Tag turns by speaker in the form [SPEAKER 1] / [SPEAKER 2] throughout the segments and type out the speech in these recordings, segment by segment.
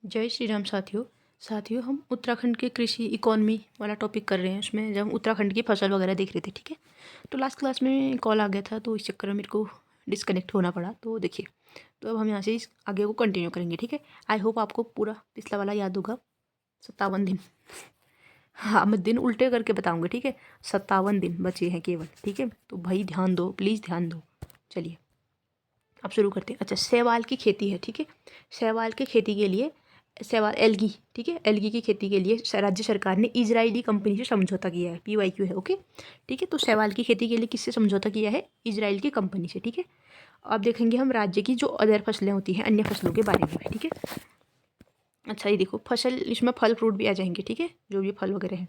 [SPEAKER 1] जय श्री राम साथियों। हम उत्तराखंड के कृषि इकोनॉमी वाला टॉपिक कर रहे हैं। उसमें जब हम उत्तराखंड की फसल वगैरह देख रहे थे, ठीक है। तो लास्ट क्लास में कॉल आ गया था, तो इस चक्कर में मेरे को डिस्कनेक्ट होना पड़ा। तो देखिए, तो अब हम यहाँ से इस आगे को कंटिन्यू करेंगे, ठीक है। आई होप आपको पूरा पिछला वाला याद होगा। 57 दिन। हाँ, मैं दिन उल्टे करके बताऊँगी, ठीक है। 57 दिन बचे हैं केवल, ठीक है। तो भाई ध्यान दो, प्लीज़ ध्यान दो। चलिए अब शुरू करते हैं। अच्छा, शैवाल की खेती है, ठीक है। शैवाल की खेती के लिए शैवाल एल्गी, ठीक है। एल्गी की खेती के लिए राज्य सरकार ने इजरायली कंपनी से समझौता किया है। PYQ है, ओके, ठीक है। तो शैवाल की खेती के लिए किससे समझौता किया है? इजराइल की कंपनी से, ठीक है। अब देखेंगे हम राज्य की जो अदर फसलें होती हैं, अन्य फसलों के बारे में भी, ठीक है। अच्छा, ये देखो फसल, इसमें फल फ्रूट भी आ जाएंगे, ठीक है, जो भी फल वगैरह हैं।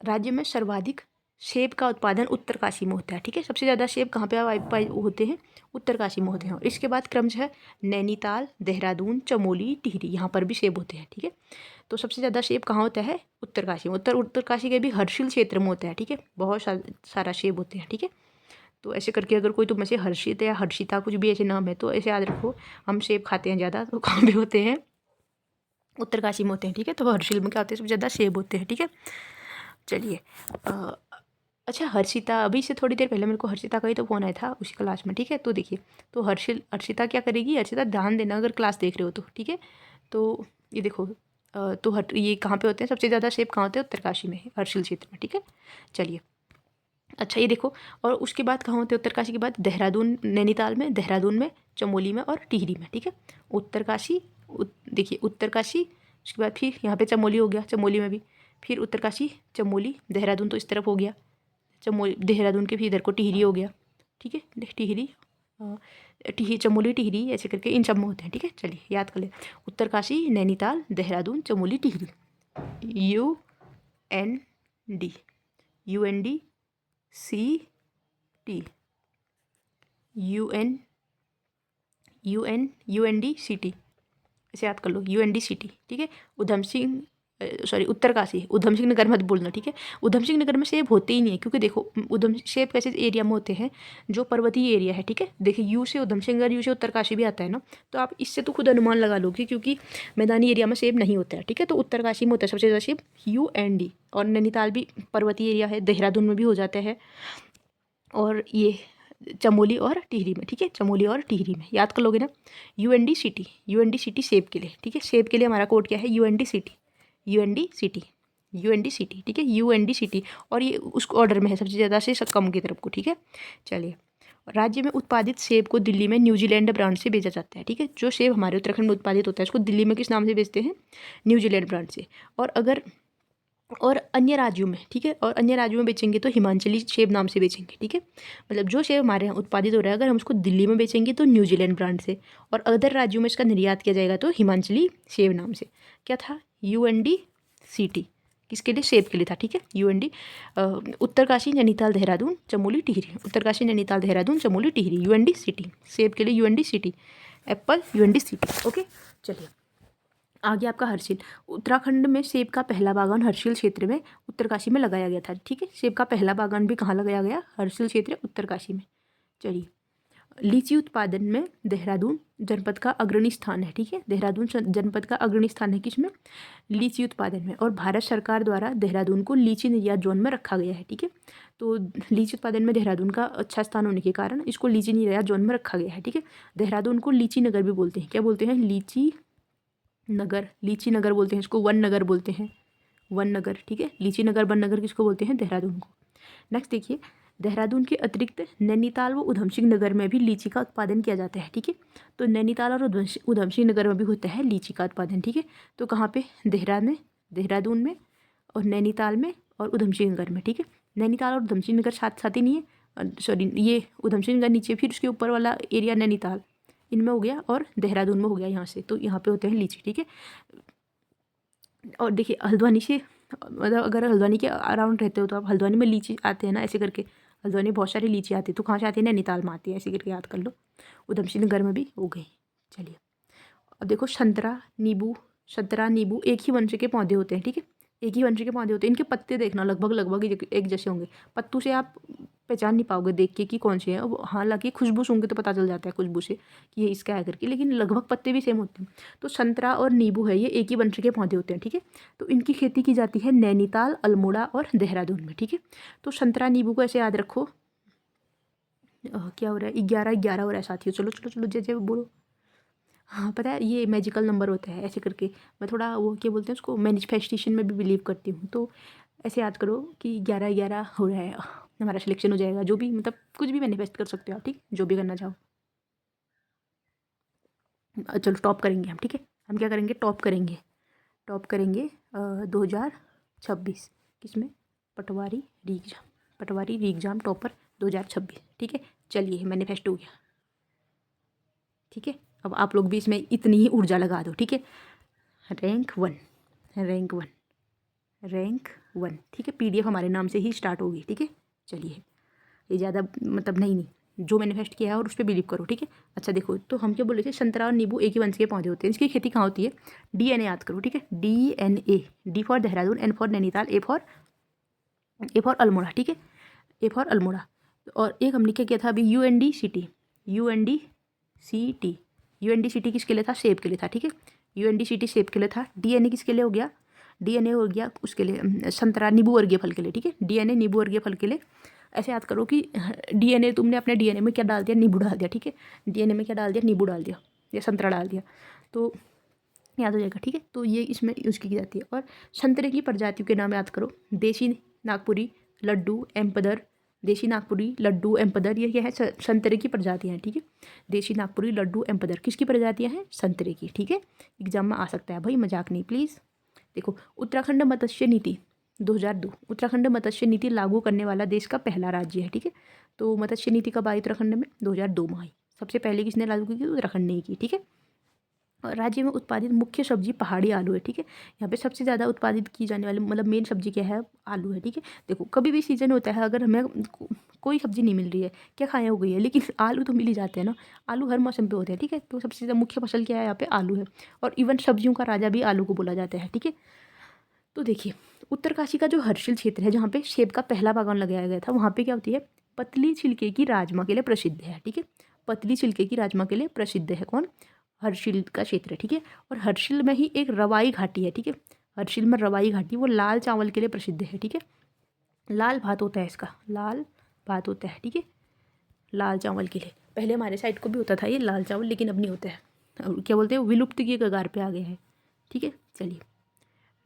[SPEAKER 1] राज्य में सर्वाधिक सेब का उत्पादन उत्तरकाशी में होता है, ठीक है। सबसे ज़्यादा सेब कहाँ पे होते हैं? उत्तरकाशी में होते हैं। और इसके बाद क्रम है नैनीताल, देहरादून, चमोली, टिहरी, यहाँ पर भी सेब होते हैं, ठीक है। तो सबसे ज़्यादा सेब कहाँ होता है? उत्तरकाशी में। उत्तरकाशी के भी हर्षिल क्षेत्र में होता है, ठीक है। बहुत सारा सेब होते हैं, ठीक है। तो ऐसे करके अगर कोई तुम ऐसे हर्षित या हर्षिता कुछ भी ऐसे नाम है, तो ऐसे याद रखो। हम सेब खाते हैं ज़्यादा, तो कहाँ पे होते हैं? उत्तरकाशी में होते हैं, ठीक है। तो हर्षिल में क्या होते हैं? सबसे ज़्यादा सेब होते हैं, ठीक है। चलिए अच्छा, हर्षिता, अभी से थोड़ी देर पहले मेरे को हर्षिता का ही तो फ़ोन आया था उसी क्लास में, ठीक है। तो देखिए, तो हर्षिता क्या करेगी? हर्षिता ध्यान देना अगर क्लास देख रहे हो तो, ठीक है। तो ये देखो, तो ये कहाँ पे होते हैं? सबसे ज़्यादा सेब कहाँ होते हैं? उत्तरकाशी में, हर्षिल क्षेत्र में, ठीक है। चलिए अच्छा, ये देखो, और उसके बाद कहाँ होते हैं? उत्तरकाशी के बाद देहरादून, नैनीताल में, देहरादून में, चमोली में और टिहरी में, ठीक है। उत्तरकाशी, देखिए उत्तरकाशी, उसके बाद फिर यहाँ पे चमोली हो गया, चमोली में भी, फिर उत्तरकाशी, चमोली, देहरादून तो इस तरफ हो गया, चमोली, देहरादून के फिर इधर को टिहरी हो गया, ठीक है। टिहरी, चमोली, टिहरी, ऐसे करके इन सब में होते हैं, ठीक है। चलिए याद कर ले, Uttarkashi, Nainital, Dehradun, Chamoli, Tehri. UND, UNDCT, UNDCT, इसे याद कर लो, UNDCT, ठीक है। उधम सिंह, सॉरी, उत्तरकाशी, उधम सिंह नगर मत बोलना, ठीक है। उधम सिंह नगर में सेब होते ही नहीं है, क्योंकि देखो उधम सेब कैसे एरिया में होते हैं? जो पर्वतीय एरिया है, ठीक है। देखिए, यू से उधम सिंह नगर, यू से उत्तरकाशी भी आता है ना, तो आप इससे तो खुद अनुमान लगा लोगे, क्योंकि मैदानी एरिया में सेब नहीं होता है, ठीक है। तो उत्तरकाशी में होता है सबसे ज़्यादा सेब, UND। और नैनीताल भी पर्वतीय एरिया है, देहरादून में भी हो जाता है, और ये चमोली और टिहरी में, ठीक है। चमोली और टिहरी में याद कर लोगे ना। UNDCT सेब के लिए, ठीक है। सेब के लिए हमारा कोड क्या है? UNDCT, UNDCT, UNDCT, ठीक है। UNDCT, और ये उस ऑर्डर में है सबसे ज़्यादा से कम की तरफ को, ठीक है। चलिए, राज्य में उत्पादित सेब को दिल्ली में न्यूजीलैंड ब्रांड से बेचा जाता है, ठीक है। जो सेब हमारे उत्तराखंड में उत्पादित होता है, उसको दिल्ली में किस नाम से बेचते हैं? न्यूजीलैंड ब्रांड से। और अन्य राज्यों में, ठीक है, और अन्य राज्यों में बेचेंगे तो हिमाचली सेब नाम से बेचेंगे, ठीक है। मतलब जो सेब हमारे यहाँ उत्पादित हो रहा है, अगर हम उसको दिल्ली में बेचेंगे तो न्यूजीलैंड ब्रांड से, और अदर राज्यों में इसका निर्यात किया जाएगा तो हिमाचली सेब नाम से। क्या था? UNDCT किसके लिए? सेब के लिए था, ठीक है। UND, उत्तरकाशी, नैनीताल, देहरादून, चमोली, टिहरी। उत्तरकाशी, नैनीताल, देहरादून, चमोली, टिहरी, UNDCT, सेब के लिए UNDCT, एप्पल UNDCT, ओके। चलिए आगे आपका हर्षिल। उत्तराखंड में सेब का पहला बागान हर्षिल क्षेत्र में, उत्तरकाशी में लगाया गया था, ठीक है। सेब का पहला बागान भी कहाँ लगाया गया? हर्षिल क्षेत्र, उत्तरकाशी में। चलिए, लीची उत्पादन में देहरादून जनपद का अग्रणी स्थान है, ठीक है। देहरादून जनपद का अग्रणी स्थान है किसमें? लीची उत्पादन में। और भारत सरकार द्वारा देहरादून को लीची निर्यात जोन में रखा गया है, ठीक है। तो लीची उत्पादन में देहरादून का अच्छा स्थान होने के कारण इसको लीची निर्यात जोन में रखा गया है, ठीक है। देहरादून को लीची नगर भी बोलते हैं। क्या बोलते हैं? लीची नगर, लीची नगर बोलते हैं इसको, वन नगर बोलते हैं, वन नगर, ठीक है। लीची नगर, वन नगर किसको बोलते हैं? देहरादून को। नेक्स्ट देखिए, देहरादून के अतिरिक्त नैनीताल व उधम सिंह नगर में भी लीची का उत्पादन किया जाता है, ठीक है। तो नैनीताल और उधम सिंह नगर में भी होता है लीची का उत्पादन, ठीक है। तो कहाँ पे? देहरादून में, और नैनीताल में, और उधम सिंह नगर में, ठीक है। नैनीताल और उधम सिंह नगर साथ साथ ही नहीं है, सॉरी, ये उधम सिंह नगर नीचे, फिर उसके ऊपर वाला एरिया नैनीताल, इनमें हो गया, और देहरादून में हो गया यहाँ से। तो यहाँ पे होते हैं लीची, ठीक है। और देखिए, हल्द्वानी से, मतलब अगर हल्द्वानी के अराउंड रहते हो तो आप, हल्द्वानी में लीची आते हैं ना, ऐसे करके हल्द्वानी बहुत सारी लीची आती है, तो कहाँ से आती है? नैनीताल में आती है, ऐसे करके याद कर लो। उधम सिंह नगर में भी हो गई। चलिए अब देखो, संतरा नींबू एक ही वंश के पौधे होते हैं, ठीक है। एक ही वंश के पौधे होते हैं। इनके पत्ते देखना लगभग लगभग एक जैसे होंगे। पत्तू से आप पहचान नहीं पाओगे देख के कि कौन से हैं। अब हालांकि खुशबू सूंघ के तो पता चल जाता है खुशबू से कि ये इसका है करके, लेकिन लगभग पत्ते भी सेम होते हैं। तो संतरा और नींबू है, ये एक ही वंश के पौधे होते हैं, ठीक है। तो इनकी खेती की जाती है नैनीताल, अल्मोड़ा और देहरादून में, ठीक है। तो संतरा नींबू को ऐसे याद रखो। क्या हो रहा है, 11-11 हो रहा है साथियों। चलो चलो चलो, जय जय बोलो। हाँ पता है, ये मैजिकल नंबर होता है ऐसे करके। मैं थोड़ा वो क्या बोलते हैं उसको, मैनिफेस्टेशन में भी बिलीव करती हूँ। तो ऐसे याद करो कि 11-11 हो रहा है, हमारा सिलेक्शन हो जाएगा। जो भी मतलब कुछ भी मैनिफेस्ट कर सकते हो आप, ठीक, जो भी करना चाहो। चलो टॉप करेंगे हम, ठीक है। हम क्या करेंगे, टॉप करेंगे। टॉप करेंगे 2026 किसमें, पटवारी री एग्जाम, पटवारी री एग्जाम टॉपर 2026, ठीक है। चलिए मैनिफेस्ट हो गया, ठीक है। अब आप लोग भी इसमें इतनी ही ऊर्जा लगा दो, ठीक है। रैंक 1, रैंक 1, रैंक 1, ठीक है। पीडीएफ हमारे नाम से ही स्टार्ट होगी, ठीक है। चलिए, ये ज़्यादा मतलब नहीं जो मैनिफेस्ट किया है और उस पर बिलीव करो, ठीक है। अच्छा देखो, तो हम क्या बोल रहे थे, संतरा और नींबू एक ही वंश के पौधे होते हैं। इसकी खेती कहाँ होती है, डीएनए याद करो, ठीक है। DNA, D for Dehradun, N for Nainital, A for Almora, ठीक है। A for Almora. और एक हमने क्या किया था अभी, यूएनडीसीटी, यूएनडीसीटी, यूएनडीसीटी किसके लिए था, सेब के लिए था, ठीक है। यूएनडीसीटी सेब के लिए था। डीएनए किसके लिए हो गया, डीएनए हो गया उसके लिए संतरा नींबू वर्गीय फल के लिए, ठीक है। डीएनए नींबू वर्गीय फल के लिए। ऐसे याद करो कि डीएनए तुमने अपने डीएनए में क्या डाल दिया, नींबू डाल दिया, ठीक है। डीएनए में क्या डाल दिया, नींबू डाल दिया या संतरा डाल दिया, तो याद हो जाएगा, ठीक है। तो ये इसमें यूज़ की जाती है। और संतरे की प्रजातियों के नाम याद करो, देशी नागपुरी, लड्डू, एम्पदर। देशी नागपुरी, लड्डू, एम्पदर, ये क्या है, संतरे की प्रजातियाँ हैं, ठीक है। देशी नागपुरी, लड्डू, एम्पदर किसकी प्रजातियाँ हैं, संतरे की, ठीक है। एग्जाम में आ सकता है भाई, मजाक नहीं प्लीज़। देखो, उत्तराखंड मत्स्य नीति 2002, उत्तराखंड मत्स्य नीति लागू करने वाला देश का पहला राज्य है, ठीक है। तो मत्स्य नीति कब आई उत्तराखंड में, 2002 में आई। सबसे पहले किसने लागू की, उत्तराखंड ने ही की, ठीक है। और राज्य में उत्पादित मुख्य सब्जी पहाड़ी आलू है, ठीक है। यहाँ पे सबसे ज़्यादा उत्पादित की जाने वाली मतलब मेन सब्जी क्या है, आलू है, ठीक है। देखो कभी भी सीजन होता है, अगर हमें कोई सब्जी नहीं मिल रही है, क्या खाया हो गई है, लेकिन आलू तो मिल ही जाते हैं ना। आलू हर मौसम पे होते हैं, ठीक है। तो सबसे ज़्यादा मुख्य फसल क्या है यहाँ पे, आलू है। और इवन सब्जियों का राजा भी आलू को बोला जाता है, ठीक है। तो देखिए, उत्तरकाशी का जो हर्षिल क्षेत्र है, जहाँ पे सेब का पहला बागान लगाया गया था, वहाँ पे क्या होती है, पतली छिलके की राजमा के लिए प्रसिद्ध है, ठीक है। पतली छिलके की राजमा के लिए प्रसिद्ध है कौन, हर्षिल का क्षेत्र है, ठीक है। और हर्षिल में ही एक रवाई घाटी है, ठीक है। हर्षिल में रवाई घाटी, वो लाल चावल के लिए प्रसिद्ध है, ठीक है। लाल भात होता है इसका, लाल भात होता है, ठीक है। लाल चावल के लिए, पहले हमारे साइड को भी होता था ये लाल चावल, लेकिन अब नहीं होता है। अब क्या बोलते हैं, विलुप्त की कगार पे आ गए हैं, ठीक है। चलिए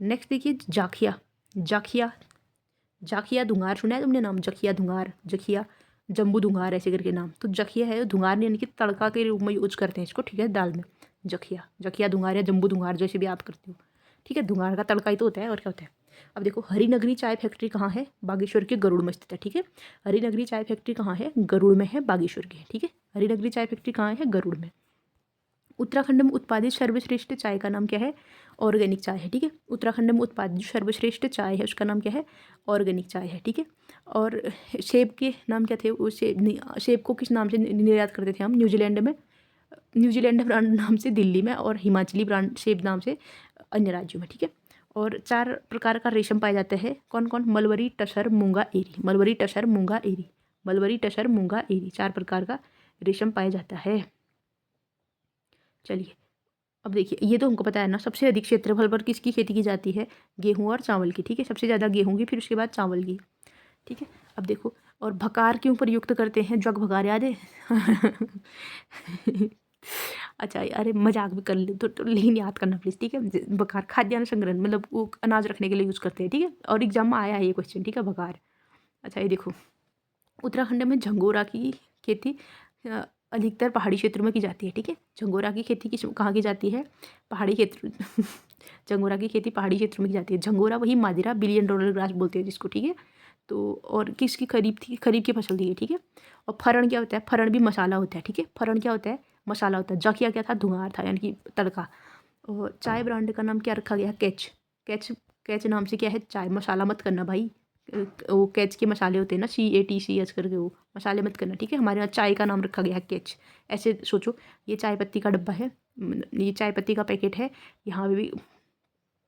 [SPEAKER 1] नेक्स्ट देखिए, जाखिया, जाखिया, जाखिया धुंगार सुना है तुमने नाम, जखिया धुंगार, जखिया जम्बू धुंगार ऐसे करके नाम। तो जखिया है, धुंगार नहीं, यानी कि तड़का के रूप में यूज करते हैं इसको, ठीक है, दाल में। जखिया, जखिया धुंगार या जम्बू धुंगार जैसे भी याद करते हो, ठीक है। धुंगार का तड़का ही तो होता है, और क्या होता है। अब देखो, हरिनगरी चाय फैक्ट्री कहाँ है, बागेश्वर के गरुड़ में स्थित है, ठीक है। हरिनगरी चाय फैक्ट्री कहाँ है, गरुड़ में है, बागेश्वर के, ठीक है। हरिनगरी चाय फैक्ट्री कहाँ है, गरुड़ में। उत्तराखंड में उत्पादित सर्वश्रेष्ठ चाय का नाम क्या है, ऑर्गेनिक चाय है, ठीक है। उत्तराखंड में उत्पादित सर्वश्रेष्ठ चाय है, उसका नाम क्या है, ऑर्गेनिक चाय है, ठीक है। और सेब के नाम क्या थे, वो सेब को किस नाम से निर्यात करते थे हम, न्यूजीलैंड में, न्यूजीलैंड ब्रांड नाम से दिल्ली में, और हिमाचली ब्रांड सेब नाम से अन्य राज्यों में, ठीक है। और 4 प्रकार का रेशम पाए जाते हैं, कौन कौन, मलबरी, टसर, मूंगा, एरी, मलबरी, टसर, मूंगा, एरी, मलबरी, टसर, मूंगा, एरी, 4 प्रकार का रेशम पाया जाता है। चलिए अब देखिए, ये तो हमको पता है ना, सबसे अधिक क्षेत्रफल पर किसकी खेती की जाती है, गेहूं और चावल की, ठीक है। सबसे ज़्यादा गेहूं की, फिर उसके बाद चावल की, ठीक है। अब देखो, और भकार क्यों प्रयुक्त करते हैं, जग भकार याद है अच्छा अरे मजाक भी कर ले तो लेकिन याद करना प्लीज़, ठीक है। भकार खाद्यान्न संग्रहण, मतलब वो अनाज रखने के लिए यूज़ करते हैं, ठीक है। और एग्जाम में आया है ये क्वेश्चन, ठीक है, भकार। अच्छा ये देखो, उत्तराखंड में झंगोरा की खेती अधिकतर पहाड़ी क्षेत्रों में की जाती है, ठीक है। झंगोरा की खेती किस कहाँ की जाती है, पहाड़ी क्षेत्र झंगोरा की खेती पहाड़ी क्षेत्रों में की जाती है। झंगोरा वही मादिरा $1 बिलियन ग्रास बोलते हैं जिसको, ठीक है। तो और किसकी खरीफ थी, खरीफ की फसल थी ये, ठीक है। और फरण क्या होता है, फरण भी मसाला होता है, ठीक है। फरण क्या होता है, मसाला होता है। जखिया क्या था, धुआं था, यानी कि तड़का। और चाय ब्रांड का नाम क्या रखा गया, कैच, कैच, कैच नाम से क्या है, चाय, मसाला मत करना भाई, वो कैच के मसाले होते हैं ना, CATCH करके, वो मसाले मत करना, ठीक है। हमारे यहाँ चाय का नाम रखा गया है कैच। ऐसे सोचो, ये चाय पत्ती का डब्बा है, ये चाय पत्ती का पैकेट है, यहाँ पे भी,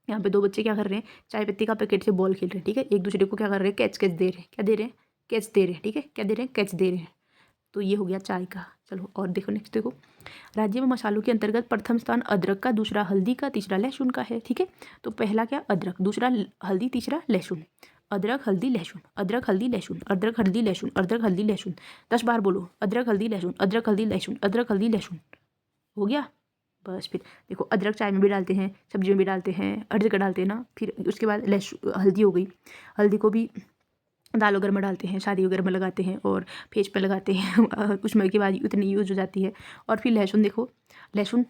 [SPEAKER 1] यहाँ पे 2 बच्चे क्या कर रहे हैं, चाय पत्ती का पैकेट से बॉल खेल रहे हैं, ठीक है। एक दूसरे को क्या कर रहे हैं, कैच कैच दे रहे हैं, क्या दे रहे हैं, कैच दे रहे हैं, ठीक है, क्या दे रहे हैं, कैच दे रहे हैं। तो ये हो गया चाय का। चलो और देखो नेक्स्ट देखो, राज्य में मसालों के अंतर्गत प्रथम स्थान अदरक का, दूसरा हल्दी का, तीसरा लहसुन का है, ठीक है। तो पहला क्या, अदरक, दूसरा हल्दी, तीसरा लहसुन। अदरक हल्दी लहसुन, अदरक हल्दी लहसुन, अदरक हल्दी लहसुन, अदरक हल्दी लहसुन। 10 बार बोलो, अदरक हल्दी लहसुन, अदरक हल्दी लहसुन, अदरक हल्दी लहसुन। हो गया। बस फिर देखो, अदरक चाय में भी डालते हैं, सब्जी में भी डालते हैं, हर जगह डालते हैं ना। फिर उसके बाद लहसुन, हल्दी हो गई, हल्दी को भी दाल वगैरह में डालते हैं, शादी वगैरह में लगाते हैं और फेस पे लगाते हैं उसमें के बाद उतनी यूज़ हो जाती है। और फिर लहसुन देखो, लहसुन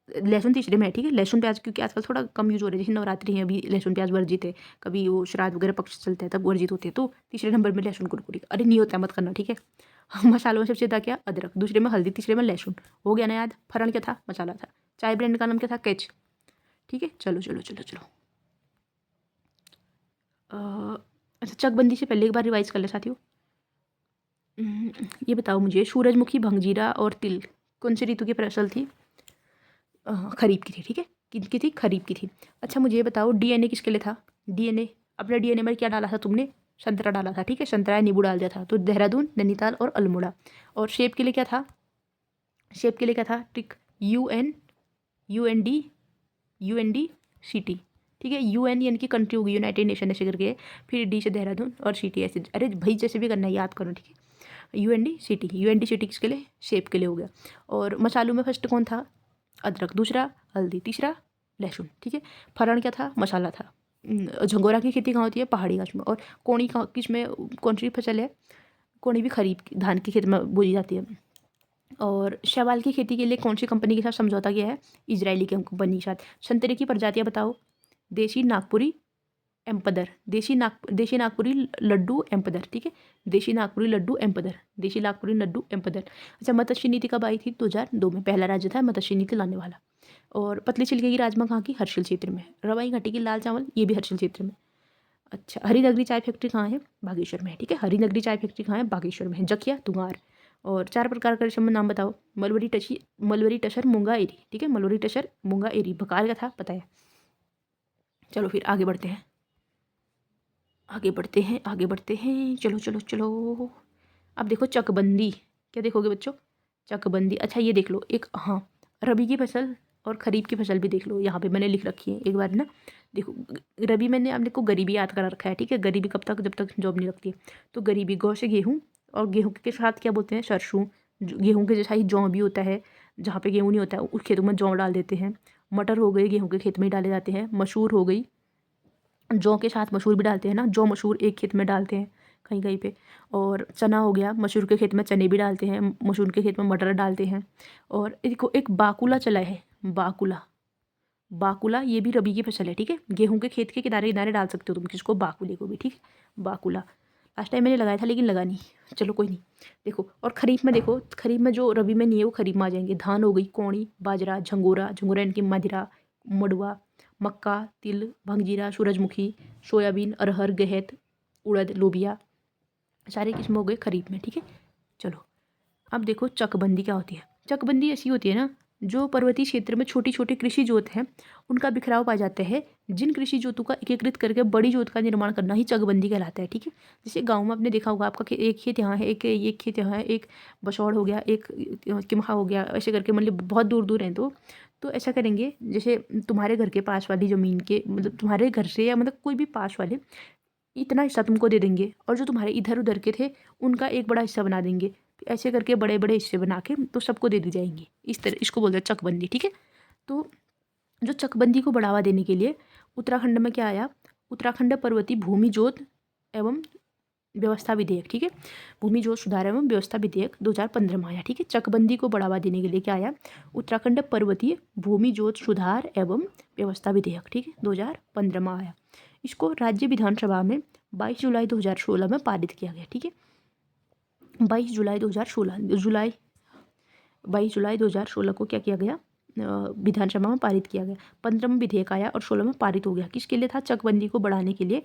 [SPEAKER 1] लहसुन तीसरे में है, ठीक है। लहसुन प्याज क्योंकि आजकल थोड़ा कम यूज़ हो रहा है, जैसे नवरात्रि है, अभी लहसुन प्याज वर्जित है, कभी वो श्राद्ध वगैरह पक्ष चलता है तब वर्जित होते हैं, तो तीसरे नंबर में लहसुन कुरकुरी। अरे नहीं होता है, मत करना, ठीक है। मसालों में सबसे ज़्यादा क्या, अदरक, दूसरे में हल्दी, तीसरे में लहसुन। हो गया ना याद। फरण क्या था, मसाला था। चाय ब्रांड का नाम क्या था, कैच, ठीक है। चलो चलो चलो चलो, अच्छा चकबंदी से पहले एक बार रिवाइज कर ले साथियों। ये बताओ मुझे, सूरजमुखी, भंगजीरा और तिल कौन सी ऋतु की फसल थी, खरीफ की थी, ठीक है। किनकी थी, खरीफ की थी। अच्छा मुझे ये बताओ, डीएनए किसके लिए था, डीएनए, अपने डीएनए में क्या डाला था तुमने, संतरा डाला था, ठीक है, संतरा या नींबू डाल दिया था। तो देहरादून, नैनीताल और अल्मोड़ा। और शेप के लिए क्या था, शेप के लिए क्या था, टिक, UN, UND, UNDCT, ठीक है। UN यानी कि कंट्री होगी, यूनाइटेड नेशन ऐसे करके, फिर D से देहरादून और CT ऐसे। अरे भाई जैसे भी करना है याद करो, ठीक है। UNDCT किसके लिए, शेप के लिए हो गया। और मसालों में फर्स्ट कौन था, अदरक, दूसरा हल्दी, तीसरा लहसुन, ठीक है। फरण क्या था, मसाला था। झंगोरा की खेती कहाँ होती है, पहाड़ी इलाकों में। और कोणी किस में, कौन सी फसल है, कोणी भी खरीफ धान की खेत में बोई जाती है। और शैवाल की खेती के लिए कौन सी कंपनी के साथ समझौता किया है, इजरायली कंपनी के साथ। संतरे की प्रजातियाँ बताओ, देशी नागपुरी एम्पदर, देशी नागपुरी लड्डू एम्पदर, ठीक है। देशी नागपुरी लड्डू एम्पदर, देशी नागपुरी लड्डू एम्पदर। अच्छा मत्स्य नीति कब आई थी, 2002 में। पहला राज्य था मत्स्य नीति लाने वाला। और पतली छिलके की राजमा कहाँ की, हर्षिल क्षेत्र में। रवाई घाटी की लाल चावल, ये भी हर्षिल क्षेत्र में। अच्छा हरिनगरी चाय फैक्ट्री कहाँ है, बागेश्वर में है, ठीक है। हरिनगरी चाय फैक्ट्री कहाँ है, बागेश्वर में है। जखिया, दुंगार। और 4 प्रकार का रेशम नाम बताओ, मलवरी टसर, मूंगा एरी, ठीक है। मलवरी टसर, मूंगा एरी। बकार का था, पता है। चलो फिर आगे बढ़ते हैं, आगे बढ़ते हैं, आगे बढ़ते हैं, चलो चलो चलो। अब देखो चकबंदी, क्या देखोगे बच्चों, चकबंदी। अच्छा ये देख लो एक, हाँ रबी की फसल और खरीफ की फसल भी देख लो, यहाँ पे मैंने लिख रखी है एक बार ना। देखो रबी मैंने आपने को गरीबी याद करा रखा है, ठीक है। गरीबी कब तक, जब तक जॉब नहीं लगती है। तो गरीबी, गौ से गेहूँ, और गेहूँ के साथ क्या बोलते हैं, सरसों। गेहूँ के जैसा ही जौ भी होता है, जहाँ पे गेहूँ नहीं होता है उस खेतों में जौ डाल देते हैं। मटर हो गए, गेहूँ के खेत में ही डाले जाते हैं। मसूर हो गई, जौ के साथ मसूर भी डालते हैं ना, जौ मसूर एक खेत में डालते हैं कहीं कहीं पे। और चना हो गया, मसूर के खेत में चने भी डालते हैं, मसूर के खेत में मटर डालते हैं। और देखो एक बाकुला चला है, बाकुला, बाकुला ये भी रबी की फसल है, ठीक है। गेहूं के खेत के किनारे किनारे डाल सकते हो तुम किसको, बाकुले को भी, ठीक है। बाकुला लास्ट टाइम मैंने लगाया था लेकिन लगा नहीं, चलो कोई नहीं। देखो और खरीफ में देखो, खरीफ में जो रबी में नहीं है वो खरीफ में आ जाएंगे। धान हो गई, कौड़ी, बाजरा, झंगोरा, झंगोरा इनकी मदिरा, मडुआ, मक्का, तिल, भंगजीरा, सूरजमुखी, सोयाबीन, अरहर, गेहत, उड़द, लोबिया, सारे किस्म हो गए खरीफ में, ठीक है। चलो अब देखो चकबंदी क्या होती है। चकबंदी ऐसी होती है ना, जो पर्वतीय क्षेत्र में छोटी छोटी कृषि जोत हैं उनका बिखराव पाया जाता है। जिन कृषि जोतों का एकीकृत करके बड़ी जोत का निर्माण करना ही चकबंदी कहलाता है, ठीक है। जैसे गांव में आपने देखा होगा, आपका एक खेत यहाँ है, एक खेत यहाँ है, एक बसौड़ हो गया, एक किमहा हो गया, ऐसे करके मतलब बहुत दूर दूर हैं। तो ऐसा करेंगे, जैसे तुम्हारे घर के पास वाली ज़मीन के, मतलब तुम्हारे घर से या मतलब कोई भी पास वाले इतना हिस्सा तुमको दे देंगे, और जो तुम्हारे इधर उधर के थे उनका एक बड़ा हिस्सा बना देंगे। ऐसे करके बड़े बड़े हिस्से बना के तो सबको दे दी जाएंगी, इस तरह इसको बोलते हैं चकबंदी, ठीक है। तो जो चकबंदी को बढ़ावा देने के लिए उत्तराखंड में क्या आया, उत्तराखंड पर्वतीय भूमि जोत एवं व्यवस्था विधेयक, ठीक है। भूमि जोत सुधार एवं व्यवस्था विधेयक 2015 में आया, ठीक है। चकबंदी को बढ़ावा देने के लिए क्या आया, उत्तराखंड पर्वतीय भूमि जोत सुधार एवं व्यवस्था विधेयक, ठीक है, 2015 में आया। इसको राज्य विधानसभा में 22 जुलाई 2016 में पारित किया गया, ठीक है। 22 जुलाई 2016 को क्या किया गया, विधानसभा में पारित किया गया। 15 में विधेयक आया और 16 में पारित हो गया। किसके लिए था, चकबंदी को बढ़ाने के लिए,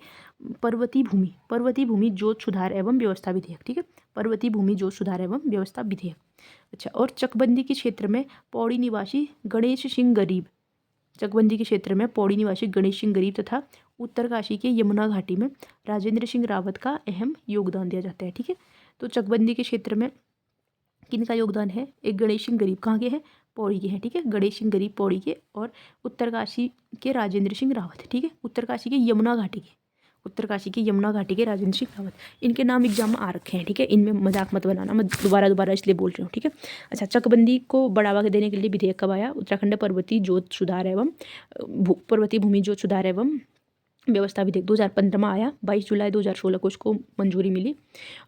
[SPEAKER 1] पर्वतीय भूमि जोत सुधार एवं व्यवस्था विधेयक, ठीक है। पर्वतीय भूमि जोत सुधार एवं व्यवस्था विधेयक। अच्छा और चकबंदी के क्षेत्र में पौड़ी निवासी गणेश सिंह गरीब, चकबंदी के क्षेत्र में पौड़ी निवासी गणेश सिंह गरीब तथा उत्तरकाशी के यमुना घाटी में राजेंद्र सिंह रावत का अहम योगदान दिया जाता है। ठीक है, तो चकबंदी के क्षेत्र में किनका योगदान है? एक गणेश सिंह गरीब, कहाँ के हैं? पौड़ी के हैं। ठीक है, गणेश सिंह गरीब पौड़ी के, और उत्तरकाशी के राजेंद्र सिंह रावत। ठीक है, उत्तरकाशी के यमुना घाटी के, उत्तरकाशी की यमुना घाटी के राजेंद्र सिंह रावत। इनके नाम एग्जाम में आ रखे हैं। ठीक है, इनमें मजाक मत बनाना, मैं दोबारा इसलिए बोल रही हूँ। ठीक है, अच्छा, चकबंदी को बढ़ावा देने के लिए विधेयक कब आया? उत्तराखंड पर्वतीय जोत सुधार एवं पर्वतीय भूमि जोत सुधार एवं व्यवस्था विधेयक 2015 में आया। 22 जुलाई 2016 को उसको मंजूरी मिली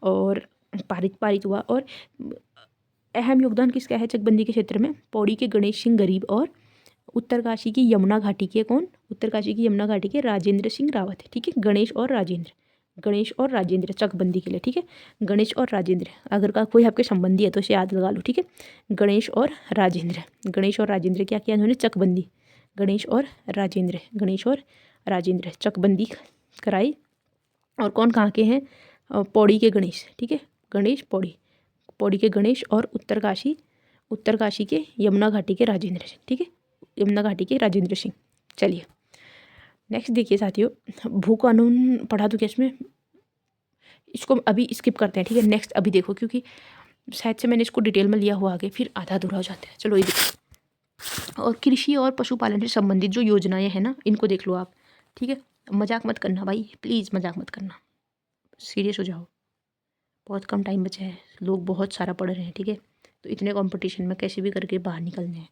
[SPEAKER 1] और पारित हुआ। और अहम योगदान किसका है चकबंदी के क्षेत्र में? पौड़ी के गणेश सिंह गरीब और उत्तरकाशी की यमुना घाटी के कौन? उत्तरकाशी की यमुना घाटी के राजेंद्र सिंह रावत। ठीक है, गणेश और राजेंद्र चकबंदी के लिए। ठीक है, गणेश और राजेंद्र, अगर का कोई आपके संबंधी है तो इसे याद लगा लो। ठीक है, गणेश और राजेंद्र क्या किया उन्होंने? चकबंदी। गणेश और राजेंद्र चकबंदी कराई। और कौन कहाँ के हैं? पौड़ी के गणेश। ठीक है, गणेश पौड़ी के गणेश और उत्तरकाशी के यमुना घाटी के राजेंद्र सिंह। ठीक है, यमुना घाटी के राजेंद्र सिंह। चलिए नेक्स्ट देखिए साथियों, भू कानून पढ़ा तो क्या इसमें, इसको अभी स्किप करते हैं। ठीक है, नेक्स्ट अभी देखो, क्योंकि शायद से मैंने इसको डिटेल में लिया हुआ आगे, फिर आधा अधूरा हो जाता है। चलो ये देखो, और कृषि और पशुपालन से संबंधित जो योजनाएं हैं ना, इनको देख लो आप। ठीक है, मजाक मत करना भाई, प्लीज़ मजाक मत करना, सीरियस हो जाओ। बहुत कम टाइम बचा है, लोग बहुत सारा पढ़ रहे हैं। ठीक है, तो इतने कंपटीशन में कैसे भी करके बाहर निकलने हैं।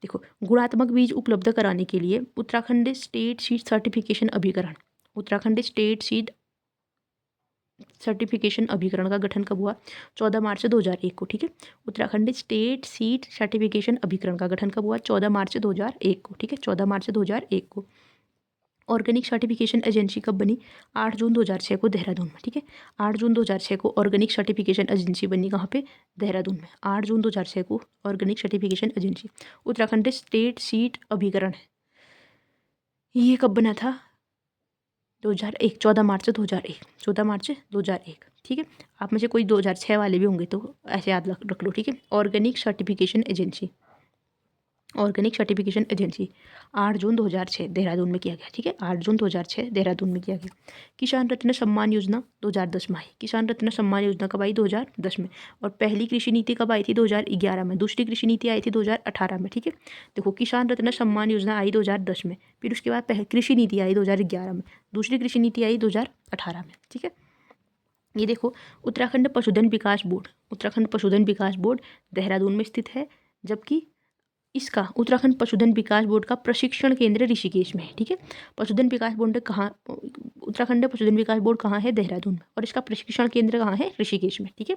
[SPEAKER 1] देखो, गुणात्मक बीज उपलब्ध कराने के लिए उत्तराखंड स्टेट सीड सर्टिफिकेशन अभिकरण, उत्तराखंड स्टेट सीड सर्टिफिकेशन अभिकरण का गठन कब हुआ? 14 मार्च 2001 को। ठीक है, उत्तराखंड स्टेट सीड सर्टिफिकेशन अभिकरण का गठन कब हुआ? 14 मार्च 2001 को। ठीक है, 14 मार्च 2001 को। ऑर्गेनिक सर्टिफिकेशन एजेंसी कब बनी? 8 जून 2006 को देहरादून में। ठीक है, 8 जून 2006 को ऑर्गेनिक सर्टिफिकेशन एजेंसी बनी। कहाँ पे? देहरादून में। 8 जून 2006 को organic certification agency. Uttarakhand state seed अभिकरण है, ये कब बना था? 2001, 14 मार्च 2001, 14 मार्च 2001। ठीक है, आप में से कोई 2006 वाले भी होंगे तो ऐसे याद रख लो। ठीक है, ऑर्गेनिक सर्टिफिकेशन एजेंसी 8 जून 2006 देहरादून में किया गया। ठीक है, 8 जून 2006 देहरादून में किया गया। किसान रत्न सम्मान योजना 2010 में आई। किसान रत्न सम्मान योजना कब आई? 2010 में। और पहली कृषि नीति कब आई थी? 2011 में। दूसरी कृषि नीति आई थी 2018 में। ठीक है, देखो, किसान रत्न सम्मान योजना आई 2010 में, फिर उसके बाद कृषि नीति आई 2011 में, दूसरी कृषि नीति आई 2018 में। ठीक है, ये देखो, उत्तराखंड पशुधन विकास बोर्ड देहरादून में स्थित है, जबकि इसका उत्तराखंड पशुधन विकास बोर्ड का प्रशिक्षण केंद्र ऋषिकेश में है। ठीक है, पशुधन विकास बोर्ड कहाँ, उत्तराखंड पशुधन विकास बोर्ड कहाँ है? देहरादून में, और इसका प्रशिक्षण केंद्र कहाँ है? ऋषिकेश में। ठीक है,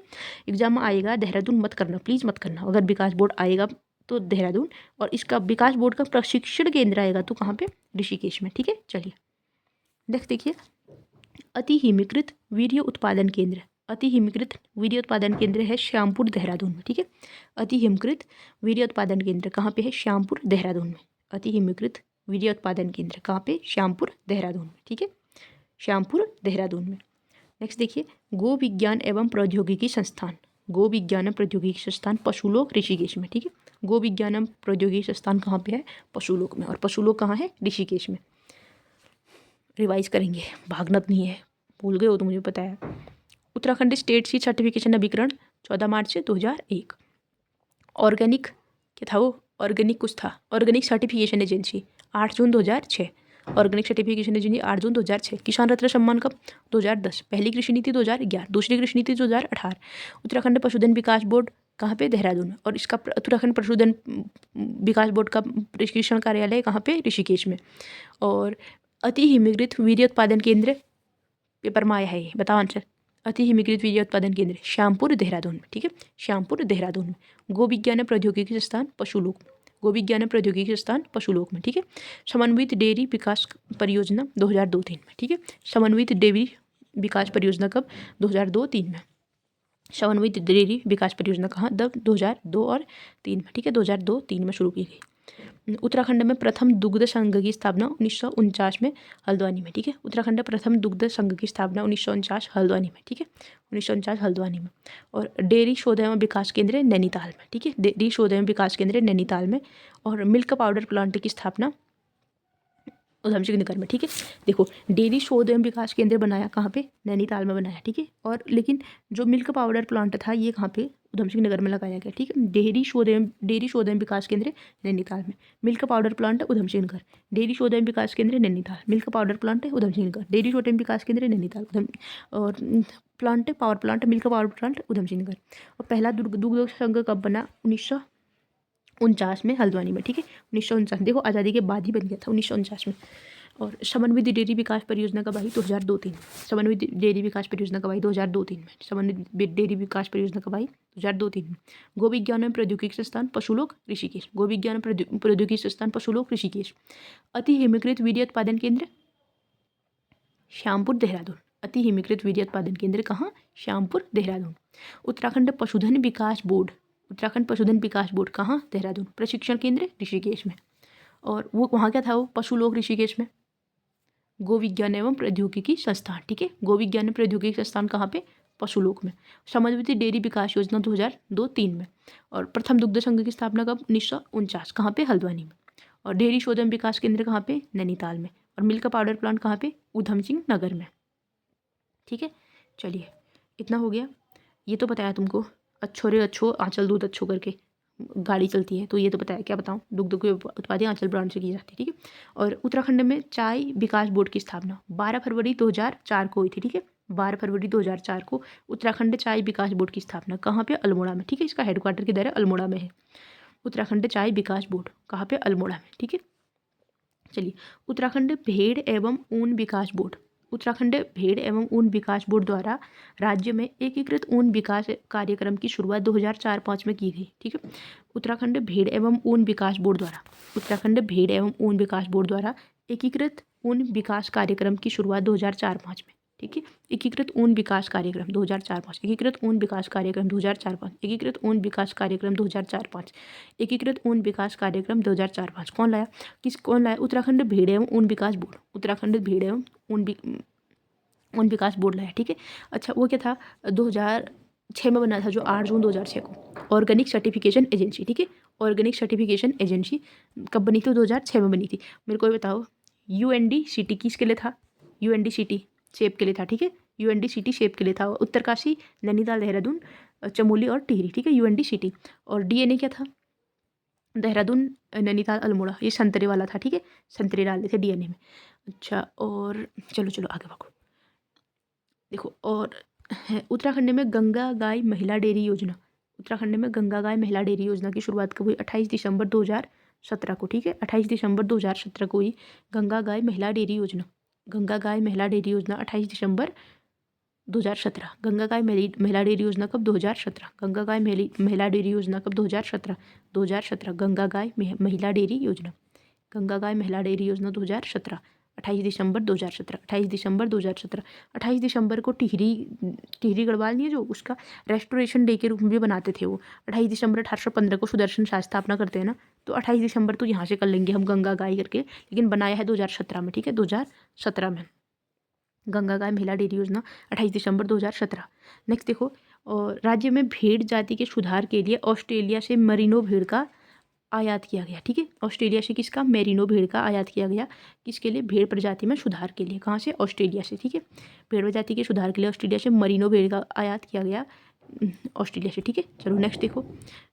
[SPEAKER 1] एग्जाम में आएगा, देहरादून मत करना, प्लीज़ मत करना। अगर विकास बोर्ड आएगा तो देहरादून, और इसका विकास बोर्ड का प्रशिक्षण केंद्र आएगा तो कहाँ पे? ऋषिकेश में। ठीक है, चलिए नेक्स्ट देखिए, अति हिमीकृत वीर्य उत्पादन केंद्र है श्यामपुर देहरादून में। ठीक है, अति हिमकृत वीर्य उत्पादन केंद्र कहाँ पे है? श्यामपुर देहरादून में। अति हिमकृत वीर्य उत्पादन केंद्र कहाँ पे? श्यामपुर देहरादून में। ठीक है, श्यामपुर देहरादून में। नेक्स्ट देखिए, गो विज्ञान एवं प्रौद्योगिकी संस्थान पशुलोक ऋषिकेश में। ठीक है, गो विज्ञान एवं प्रौद्योगिकी संस्थान कहाँ पे है? पशुलोक में, और पशुलोक कहाँ है? ऋषिकेश में। रिवाइज करेंगे, भागना नहीं है, भूल गए हो तो मुझे पता है। उत्तराखंड स्टेट सीड सर्टिफिकेशन अभिकरण 14 मार्च 2001। ऑर्गेनिक क्या था वो? ऑर्गेनिक कुछ था, ऑर्गेनिक सर्टिफिकेशन एजेंसी 8 जून 2006। ऑर्गेनिक सर्टिफिकेशन एजेंसी 8 जून 2006। किसान रत्न सम्मान कब? 2010। पहली कृषि नीति 2011, दूसरी कृषि नीति 2018। उत्तराखंड पशुधन विकास बोर्ड कहाँ पे? देहरादून में, और इसका उत्तराखंड पशुधन विकास बोर्ड का प्रशिक्षण कार्यालय कहाँ पे? ऋषिकेश में। और अति हिमीकृत वीर्य उत्पादन केंद्र पेपर में आया है, ये बताओ आंसर। अति हिमीकृत वीर्य उत्पादन केंद्र श्यामपुर देहरादून में। ठीक है, श्यामपुर देहरादून में। गो विज्ञान प्रौद्योगिकी संस्थान पशुलोक में। ठीक है, समन्वित डेयरी विकास परियोजना 2002-3 में। ठीक है, समन्वित डेयरी विकास परियोजना कब? 2002-3 में। समन्वित डेयरी विकास परियोजना कहाँ? 2002 और 3 में। ठीक है, 2002-3 में शुरू की गई। उत्तराखंड में प्रथम दुग्ध संघ की स्थापना 1949 में हल्द्वानी में। ठीक है, उत्तराखंड प्रथम दुग्ध संघ की स्थापना 1949 हल्द्वानी में। ठीक है, 1949 हल्द्वानी में। और डेयरी शोध एवं विकास केंद्र नैनीताल में। ठीक है, डेयरी शोध एवं विकास केंद्र नैनीताल में। और मिल्क पाउडर प्लांट की स्थापना उधम सिंह नगर में, ठीक है। देखो डेयरी शोध एवं विकास केंद्र बनाया कहाँ पे, नैनीताल में बनाया, ठीक है। और लेकिन जो मिल्क पाउडर प्लांट था ये कहाँ पे, उधम सिंह नगर में लगाया गया, ठीक है। डेयरी शोध एवं विकास केंद्र नैनीताल में, milk powder plant Udham Singh Nagar, dairy शोध एवं विकास केंद्र Nainital, milk powder plant Udham Singh Nagar, dairy शोध एवं विकास केंद्र नैनीताल, उधम और plant power plant milk power plant Udham Singh Nagar. और पहला दुग्ध संघ कब बना, 1949 में हल्द्वानी में, ठीक है। 1949, देखो आज़ादी के बाद ही बन गया था 1949 में। और समन्वित डेयरी विकास परियोजना कब आई, 2002-3। समन्वित डेयरी विकास परियोजना कब आई, 2002-3 में। समन्वित डेयरी विकास परियोजना कब आई, 2002-3 में। गो विज्ञान एवं प्रौद्योगिकी संस्थान पशुलोक ऋषिकेश, गो विज्ञान एवं प्रौद्योगिकी संस्थान पशुलोक ऋषिकेश। अति हिमीकृत वीर्य उत्पादन केंद्र श्यामपुर देहरादून, अति हिमीकृत वीर्य उत्पादन केंद्र कहाँ, श्यामपुर देहरादून। उत्तराखंड पशुधन विकास बोर्ड, उत्तराखंड पशुधन विकास बोर्ड कहाँ, देहरादून। प्रशिक्षण केंद्र ऋषिकेश में। और वो वहाँ क्या था, वो पशुलोक ऋषिकेश में। गो विज्ञान एवं प्रौद्योगिकी संस्थान, ठीक है। गो विज्ञान एवं प्रौद्योगिकी संस्थान कहाँ पे, पशुलोक में। समन्वित डेयरी विकास योजना 2002-3 में। और प्रथम दुग्ध संघ की स्थापना कब, 1949, कहाँ पे, हल्द्वानी में। और डेयरी शोध एवं विकास केंद्र कहाँ पे, नैनीताल में। और मिल्क पाउडर प्लांट कहाँ पे, उधम सिंह नगर में, ठीक है। चलिए इतना हो गया, ये तो बताया तुमको। अच्छो रे अच्छो, आंचल दूध अच्छो करके गाड़ी चलती है, तो ये तो बताया। क्या बताऊँ, दुग्ध के उत्पादन आंचल ब्रांड से की जाती है, ठीक है। और उत्तराखंड में चाय विकास बोर्ड की स्थापना 12 फरवरी 2004 को हुई थी, ठीक है। 12 फरवरी 2004 को उत्तराखंड चाय विकास बोर्ड की स्थापना कहाँ पे, अल्मोड़ा में, ठीक है। इसका हेडक्वार्टर किधर है, अल्मोड़ा में है। उत्तराखंड चाय विकास बोर्ड कहाँ पे, अल्मोड़ा में, ठीक है। चलिए उत्तराखंड भेड़ एवं ऊन विकास बोर्ड, उत्तराखंड भेड़ एवं ऊन विकास बोर्ड द्वारा राज्य में एकीकृत ऊन विकास कार्यक्रम की शुरुआत 2004-5 में की गई, ठीक है। उत्तराखंड भेड़ एवं ऊन विकास बोर्ड द्वारा, उत्तराखंड भेड़ एवं ऊन विकास बोर्ड द्वारा एकीकृत ऊन विकास कार्यक्रम की शुरुआत 2004-5 में, ठीक है। एकीकृत ऊन विकास कार्यक्रम 2004-5, एकीकृत ऊन विकास कार्यक्रम 2004-5, एकीकृत ऊन विकास कार्यक्रम 2004-5, एकीकृत ऊन विकास कार्यक्रम 2004-5 कौन लाया, उत्तराखंड भेड़ एवं ऊन विकास बोर्ड, उत्तराखंड भेड़ एवं ऊन विकास बोर्ड लाया, ठीक है। अच्छा वो क्या था, 2006 में बना था, जो 8 जून 2006 को। ऑर्गेनिक सर्टिफिकेशन एजेंसी, ठीक है। ऑर्गेनिक सर्टिफिकेशन एजेंसी कब बनी थी, 2006 में बनी थी। मेरे को ये बताओ, UNDCT किसके लिए था, UNDCT शेप के लिए था, ठीक है। UNDCT शेप के लिए था। उत्तरकाशी, नैनीताल, देहरादून, चमोली और टिहरी, ठीक है, UNDCT। और DNA क्या था, देहरादून, नैनीताल, अल्मोड़ा, ये संतरे वाला था, ठीक है। संतरे डाले थे DNA में। अच्छा और चलो आगे बढ़ो। देखो और उत्तराखंड में गंगा गाय महिला डेयरी योजना, उत्तराखंड में गंगा गाय महिला डेयरी योजना की शुरुआत कब हुई, 28 दिसंबर 2017 को, ठीक है। 28 दिसंबर 2017 को हुई गंगा गाय महिला डेयरी योजना, गंगा गाय महिला डेयरी योजना 28 दिसंबर 2017। गंगा गाय महिला डेयरी योजना कब, 2017। गंगा गाय महिला डेयरी योजना कब, 2017। 2017 गंगा गाय महिला डेयरी योजना, गंगा गाय महिला डेयरी योजना 2017, 28 दिसंबर 2017, 28 दिसंबर 2017। 28 दिसंबर को टिहरी गढ़वाल नहीं है जो, उसका रेस्टोरेशन डे के रूप में भी बनाते थे वो। 28 दिसंबर 1815 को सुदर्शन शाह स्थापना करते हैं ना, तो 28 दिसंबर तो यहाँ से कर लेंगे हम गंगा गाय करके, लेकिन बनाया है 2017 में, ठीक है। 2017 में गंगा गाय महिला डेयरी योजना 28 दिसंबर 2017। नेक्स्ट देखो, और राज्य में भेड़ जाति के सुधार के लिए ऑस्ट्रेलिया से मरीनो भेड़ का आयात किया गया, ठीक है। ऑस्ट्रेलिया से किसका, मेरिनो भेड़ का आयात किया गया, किसके लिए, भेड़ प्रजाति में सुधार के लिए। कहाँ से, ऑस्ट्रेलिया से, ठीक है। भेड़ प्रजाति के सुधार के लिए ऑस्ट्रेलिया से मरीनो भेड़ का आयात किया गया, ऑस्ट्रेलिया से, ठीक है। चलो नेक्स्ट देखो,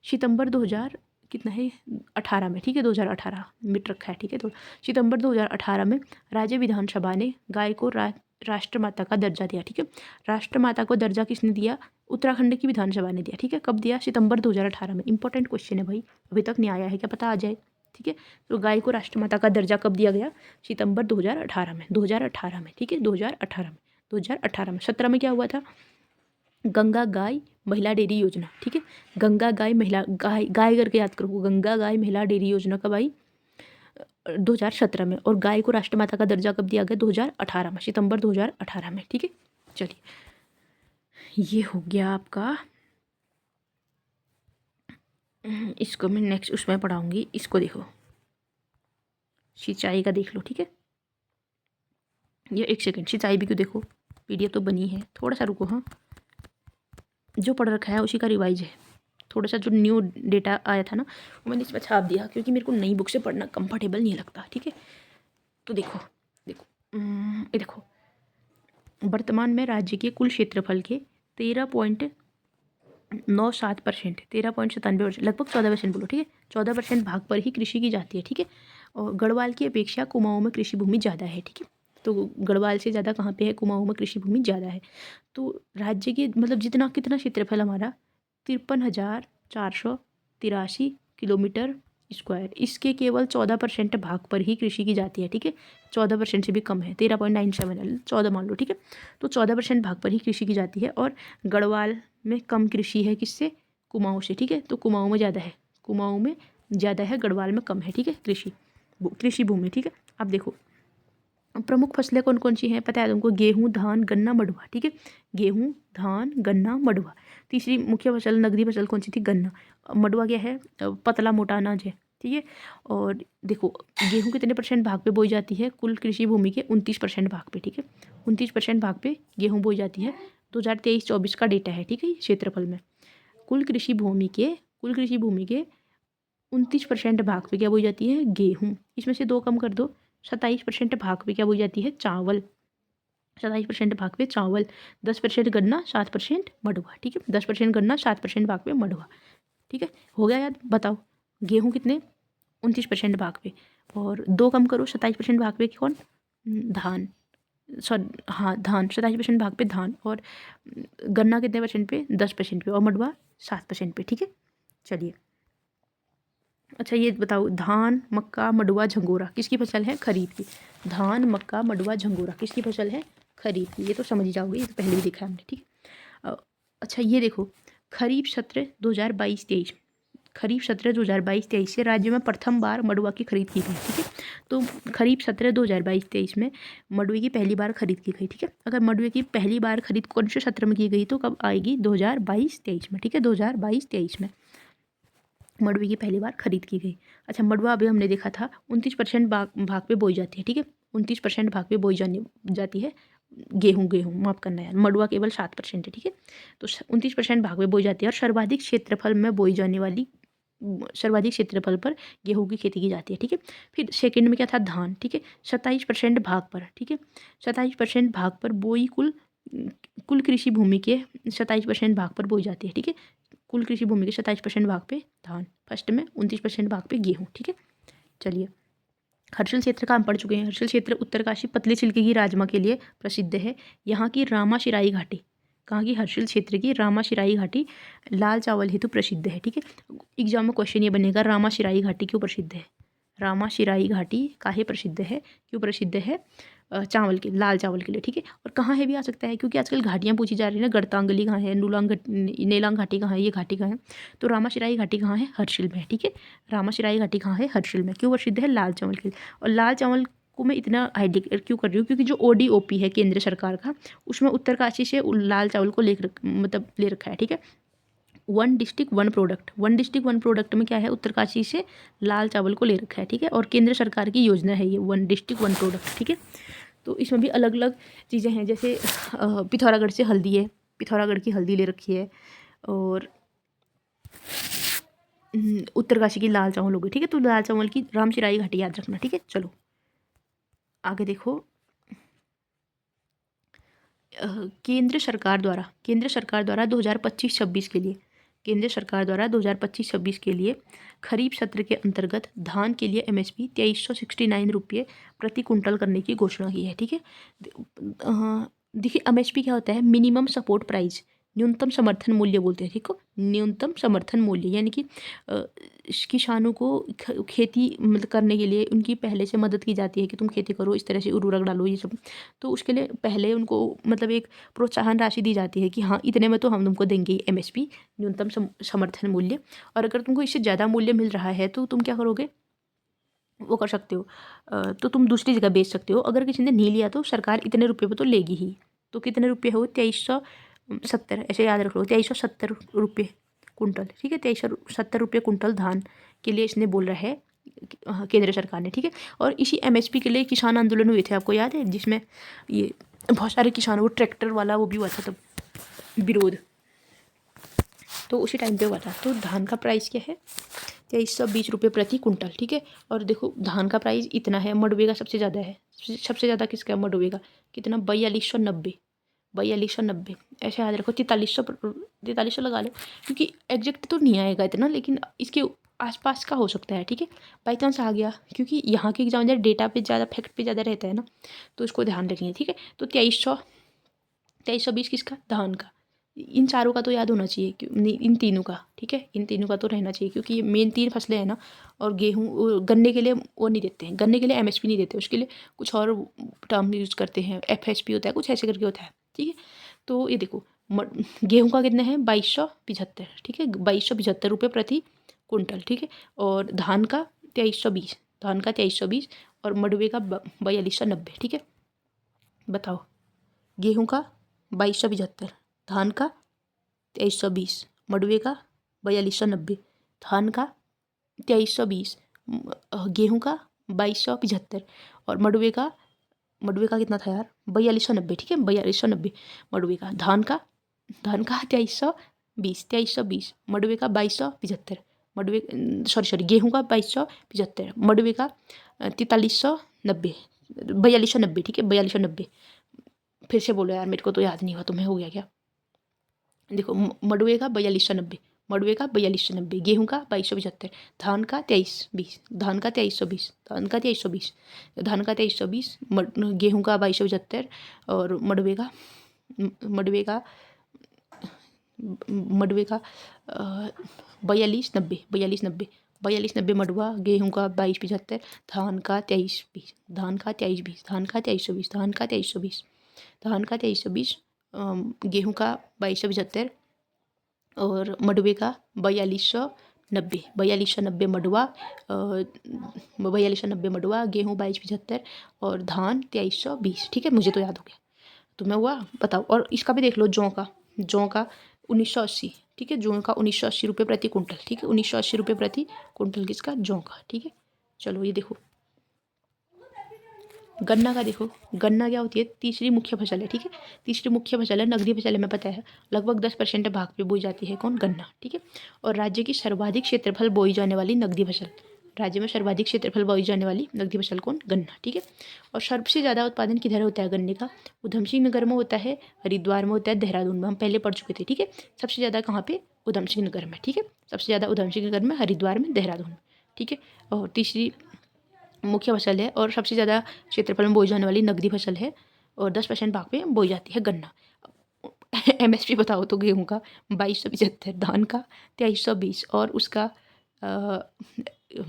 [SPEAKER 1] सितंबर 2000 कितना है, 18 में, ठीक है। 2018 मिट रखा है, ठीक है। तो सितंबर 2018 में राज्य विधानसभा ने गाय को राष्ट्रमाता का दर्जा दिया, ठीक है। राष्ट्रमाता को दर्जा किसने दिया, उत्तराखंड की विधानसभा ने दिया, ठीक है। कब दिया, सितंबर 2018 में। इंपॉर्टेंट क्वेश्चन है भाई, अभी तक नहीं आया है, क्या पता आ जाए, ठीक है। तो गाय को राष्ट्रमाता का दर्जा कब दिया गया, सितंबर 2018 में, 2018 में, ठीक है। 2018 में 17 में क्या हुआ था, गंगा गाय महिला डेयरी योजना, ठीक है। गंगा गाय महिला गाय करके याद करो, गंगा गाय महिला डेयरी योजना कब आई, 2017 में। और गाय को राष्ट्रमाता का दर्जा कब दिया गया, 2018 में, सितंबर 2018 में, ठीक है। चलिए ये हो गया आपका, इसको मैं नेक्स्ट उसमें पढ़ाऊंगी। इसको देखो, सिंचाई का देख लो, ठीक है। ये एक सेकंड, सिंचाई भी क्यों देखो, PDF तो बनी है, थोड़ा सा रुको। हाँ, जो पढ़ रखा है उसी का रिवाइज है, थोड़ा सा जो न्यू डेटा आया था ना वो मैंने इसमें छाप दिया, क्योंकि मेरे को नई बुक से पढ़ना कंफर्टेबल नहीं लगता, ठीक है। तो देखो देखो ये देखो, वर्तमान में राज्य के कुल क्षेत्रफल के 13.97%, 13.97%, लगभग 14% बोलो, ठीक है, 14% भाग पर ही कृषि की जाती है, ठीक है। और गढ़वाल की अपेक्षा कुमाऊं में कृषि भूमि ज़्यादा है, ठीक है। तो गढ़वाल से ज़्यादा कहाँ पे है? कुमाऊं में कृषि भूमि ज़्यादा है। तो राज्य के मतलब जितना कितना क्षेत्रफल हमारा 53,483 किलोमीटर स्क्वायर, इसके केवल 14% भाग पर ही कृषि की जाती है, ठीक है। 14% से भी कम है, 13.97, 14 मान लो, ठीक है। तो 14% भाग पर ही कृषि की जाती है। और गढ़वाल में कम कृषि है, किससे? कुमाऊं से, ठीक है। तो कुमाऊं में ज़्यादा है, कुमाऊं में ज़्यादा है, गढ़वाल में कम है, ठीक है, कृषि भूमि, ठीक है। अब देखो प्रमुख फसलें कौन कौन सी हैं पता है तुमको? गेहूँ, धान, गन्ना, मडुआ, ठीक है। गेहूँ, धान, गन्ना, मडुआ। तीसरी मुख्य फसल, नगदी फसल कौन सी थी? गन्ना। मडुआ क्या है? पतला मोटा अनाज है, ठीक है। और देखो गेहूँ कितने % भाग पे बोई जाती है? कुल कृषि भूमि के 29% भाग पे, ठीक है। 29% भाग पे गेहूँ बोई जाती है। 2023-24 का डेटा है, ठीक है, क्षेत्रफल में। कुल कृषि भूमि के 29% भाग पे क्या बोई जाती है? गेहूँ। इसमें से 2 कम कर दो, 27% भाग पे क्या बोई जाती है? चावल। 27% भाग पे चावल, 10% गन्ना, 7% मडुआ, ठीक है। 10% गन्ना, 7% भाग पे मडुआ, ठीक है। हो गया याद? बताओ गेहूँ कितने? 29% भाग पे, और 2 कम करो, 27% भाग पे कौन? धान। हाँ धान, 27% भाग पे धान। और गन्ना कितने % पे? 10% पे। और मडुआ 7% पे, ठीक है। चलिए अच्छा ये बताओ, धान, मक्का, मडुआ, झंगोरा किसकी फसल है? खरीफ की। धान, मक्का, मडुआ, झंगोरा किसकी फसल है? खरीफ की। ये तो समझ ही जाओगे, ये तो पहले भी देखा है हमने, ठीक है। अच्छा ये देखो, खरीफ सत्र 2022-23, खरीफ सत्र 2022-23 से राज्य में प्रथम बार मडुआ की खरीद की गई, ठीक है। तो खरीफ सत्र 2022-23 में मडुए की पहली बार खरीद की गई, ठीक है। अगर मडुए की पहली बार खरीद कौन से सत्र में की गई तो कब आएगी? 2022-23 में, ठीक है, 2022-23 में मडुए की पहली बार खरीद की गई। अच्छा मडुआ अभी हमने देखा था 29% भाग पे बोई जाती है, ठीक है। 29% भाग पे बोई जाती है। गेहूँ माफ़ करना यार, मडुआ केवल 7% है, ठीक है। तो 29% भाग पे बोई जाती है। और सर्वाधिक क्षेत्रफल में बोई जाने वाली, सर्वाधिक क्षेत्रफल पर गेहूँ की खेती की जाती है, ठीक है। फिर सेकंड में क्या था? धान, ठीक है, 27% भाग पर, ठीक है। 27% भाग पर बोई, कुल कृषि भूमि के 27% भाग पर बोई जाती है, ठीक है। कुल कृषि भूमि के 27% भाग पे धान, फर्स्ट में 29% भाग पे गेहूँ, ठीक है। चलिए हर्षल क्षेत्र का हम पढ़ चुके हैं। हर्षल क्षेत्र उत्तरकाशी पतले छिलके की राजमा के लिए प्रसिद्ध है। यहाँ की रामाशिराई घाटी, कहाँ की? हर्षल क्षेत्र की रामाशिराई घाटी लाल चावल हेतु प्रसिद्ध है, ठीक है। एग्जाम में क्वेश्चन ये बनेगा, रामाशिराई घाटी क्यों प्रसिद्ध है? रामाशिराई घाटी काहे प्रसिद्ध है, क्यों प्रसिद्ध है? चावल के, लाल चावल के लिए, ठीक है। और कहाँ है भी आ सकता है, क्योंकि आजकल घाटियाँ पूछी जा रही है ना, गढ़तांगली कहाँ है, नेलांग घाटी कहाँ है, ये घाटी कहाँ है। तो रामाशिराई घाटी कहाँ है? हर्षिल में, ठीक है। रामाशिराई घाटी कहाँ है? हर्षिल में। क्यों प्रसिद्ध है? लाल चावल के लिए। और लाल चावल को मैं इतना हाईलाइट क्यों कर रही हूँ, क्योंकि जो ODOP है केंद्र सरकार का, उसमें उत्तरकाशी से लाल चावल को ले रखा है, ठीक है। 1 डिस्ट्रिक्ट 1 प्रोडक्ट, 1 डिस्ट्रिक्ट 1 प्रोडक्ट में क्या है? उत्तरकाशी से लाल चावल को ले रखा है, ठीक है। और केंद्र सरकार की योजना है ये 1 डिस्ट्रिक्ट 1 प्रोडक्ट, ठीक है। तो इसमें भी अलग अलग चीज़ें हैं, जैसे पिथौरागढ़ से हल्दी है, पिथौरागढ़ की हल्दी ले रखी है। और उत्तरकाशी की लाल चावल हो गई, ठीक है। तो लाल चावल की रामशिराई घाटी याद रखना, ठीक है। चलो आगे देखो, केंद्र सरकार द्वारा 2025-26 के लिए, केंद्र सरकार द्वारा 2025-26 के लिए खरीफ सत्र के अंतर्गत धान के लिए MSP 2369 रुपये प्रति कुंटल करने की घोषणा की है, ठीक है। देखिए MSP क्या होता है? मिनिमम सपोर्ट प्राइस, न्यूनतम समर्थन मूल्य बोलते हैं, ठीक है। न्यूनतम समर्थन मूल्य यानी कि किसानों को खेती मतलब करने के लिए उनकी पहले से मदद की जाती है कि तुम खेती करो, इस तरह से उर्वरक डालो, ये सब। तो उसके लिए पहले उनको मतलब एक प्रोत्साहन राशि दी जाती है कि हाँ इतने में तो हम तुमको देंगे MSP, न्यूनतम समर्थन मूल्य। और अगर तुमको इससे ज़्यादा मूल्य मिल रहा है तो तुम क्या करोगे? वो कर सकते हो, तो तुम दूसरी जगह बेच सकते हो। अगर किसी ने नहीं लिया तो सरकार इतने रुपये पर तो लेगी ही। तो कितने रुपये हो? 2370, ऐसे याद रख लो, 2370 रुपये कुंटल, ठीक है। 2370 रुपये कुंटल धान के लिए इसने बोल रहा है केंद्र सरकार ने, ठीक है। और इसी MSP के लिए किसान आंदोलन हुए थे, आपको याद है, जिसमें ये बहुत सारे किसानों को ट्रैक्टर वाला वो भी हुआ था तब विरोध, तो उसी टाइम पे हुआ था। तो धान का प्राइस क्या है? 2320 रुपये प्रति कुंटल, ठीक है। और देखो धान का प्राइस इतना है, मंडुवे का सबसे ज़्यादा है, सबसे ज़्यादा किसका है, मंडुवे का। कितना, 4290, 4290, ऐसे याद रखो। 4300 लगा लो, क्योंकि एग्जैक्ट तो नहीं आएगा इतना, लेकिन इसके आसपास का हो सकता है, ठीक है। बाई चांस आ गया, क्योंकि यहाँ के एग्जाम डेटा पे ज़्यादा, फैक्ट पे ज़्यादा रहता है ना, तो इसको ध्यान रखिए, ठीक है। तो 2320 किसका, धान का। इन चारों का तो याद होना चाहिए, इन तीनों का, ठीक है, इन तीनों का तो रहना चाहिए, क्योंकि ये मेन 3 फसलें हैं ना। और गेहूँ, गन्ने के लिए वो नहीं देते हैं, गन्ने के लिए एमएसपी नहीं देते, उसके लिए कुछ और टर्म यूज़ करते हैं, एफएसपी होता है, कुछ ऐसे करके होता है, ठीक है। तो ये देखो, गेहूँ का कितना है, 2275, ठीक है, 2275 रुपये प्रति कुंटल, ठीक है। और धान का 2320, धान का 2320, और मंडुवे का 4290, ठीक है। बताओ, गेहूँ का 2275, धान का 2320, मंडुवे का 4290, धान का 2320, गेहूँ का 2275, और मंडुवे का कितना था यार, 4290, ठीक है, 4290 मंडुवे का। धान का 2320, मंडुवे का 2275, मंडुवे, सॉरी गेहूँ का 2275, मंडुवे का 4390, 4290, ठीक है, 4290। फिर से बोलो यार, मेरे को तो याद नहीं हुआ, तुम्हें हो गया क्या। देखो, मंडुवे का 4290, मंडुवे का 4290, गेहूँ का 2275, धान का 2320, धान का 2320, धान का 2320, धान का 2320, गेहूँ का 2275, और मंडुवे का 4290 मंडुवा, गेहूँ का 2275, धान का 2320, धान का 2320, धान का 2320, धान का 2320, धान का 2320, गेहूँ का 2275, और मंडुवे का 4290, 4290 मंडुवा, 4290 मंडुवा, गेहूँ 2275, और धान 2320, ठीक है। मुझे तो याद हो गया, तुम्हें हुआ, बताओ। और इसका भी देख लो, जौ का 1980, ठीक है, जौ का 1980 रुपये प्रति कुंटल, ठीक है, 1980 रुपये प्रति कुंटल किसका, जौ का, ठीक है। चलो ये देखो, गन्ना का देखो, गन्ना क्या होती है, तीसरी मुख्य फसल है, ठीक है, तीसरी मुख्य फसल है, नगदी फसल है, मैं पता है, लगभग 10% भाग पे बोई जाती है, कौन, गन्ना, ठीक है। और राज्य की सर्वाधिक क्षेत्रफल बोई जाने वाली नगदी फसल, राज्य में सर्वाधिक क्षेत्रफल बोई जाने वाली नगदी फसल कौन, गन्ना, ठीक है। और सबसे ज़्यादा उत्पादन किधर होता है गन्ने का, उधम सिंह नगर में होता है, हरिद्वार में होता है, देहरादून में, हम पहले पढ़ चुके थे, ठीक है। सबसे ज़्यादा कहाँ पे, उधम सिंह नगर में, ठीक है, सबसे ज़्यादा उधम सिंह नगर में, हरिद्वार में, देहरादून में, ठीक है। और तीसरी मुख्य फसल है, और सबसे ज़्यादा क्षेत्रफल में बोई जाने वाली नगदी फसल है, और 10% भाग पे बोई जाती है गन्ना। एमएसपी बताओ तो, गेहूँ का 2275, धान का 2320, और उसका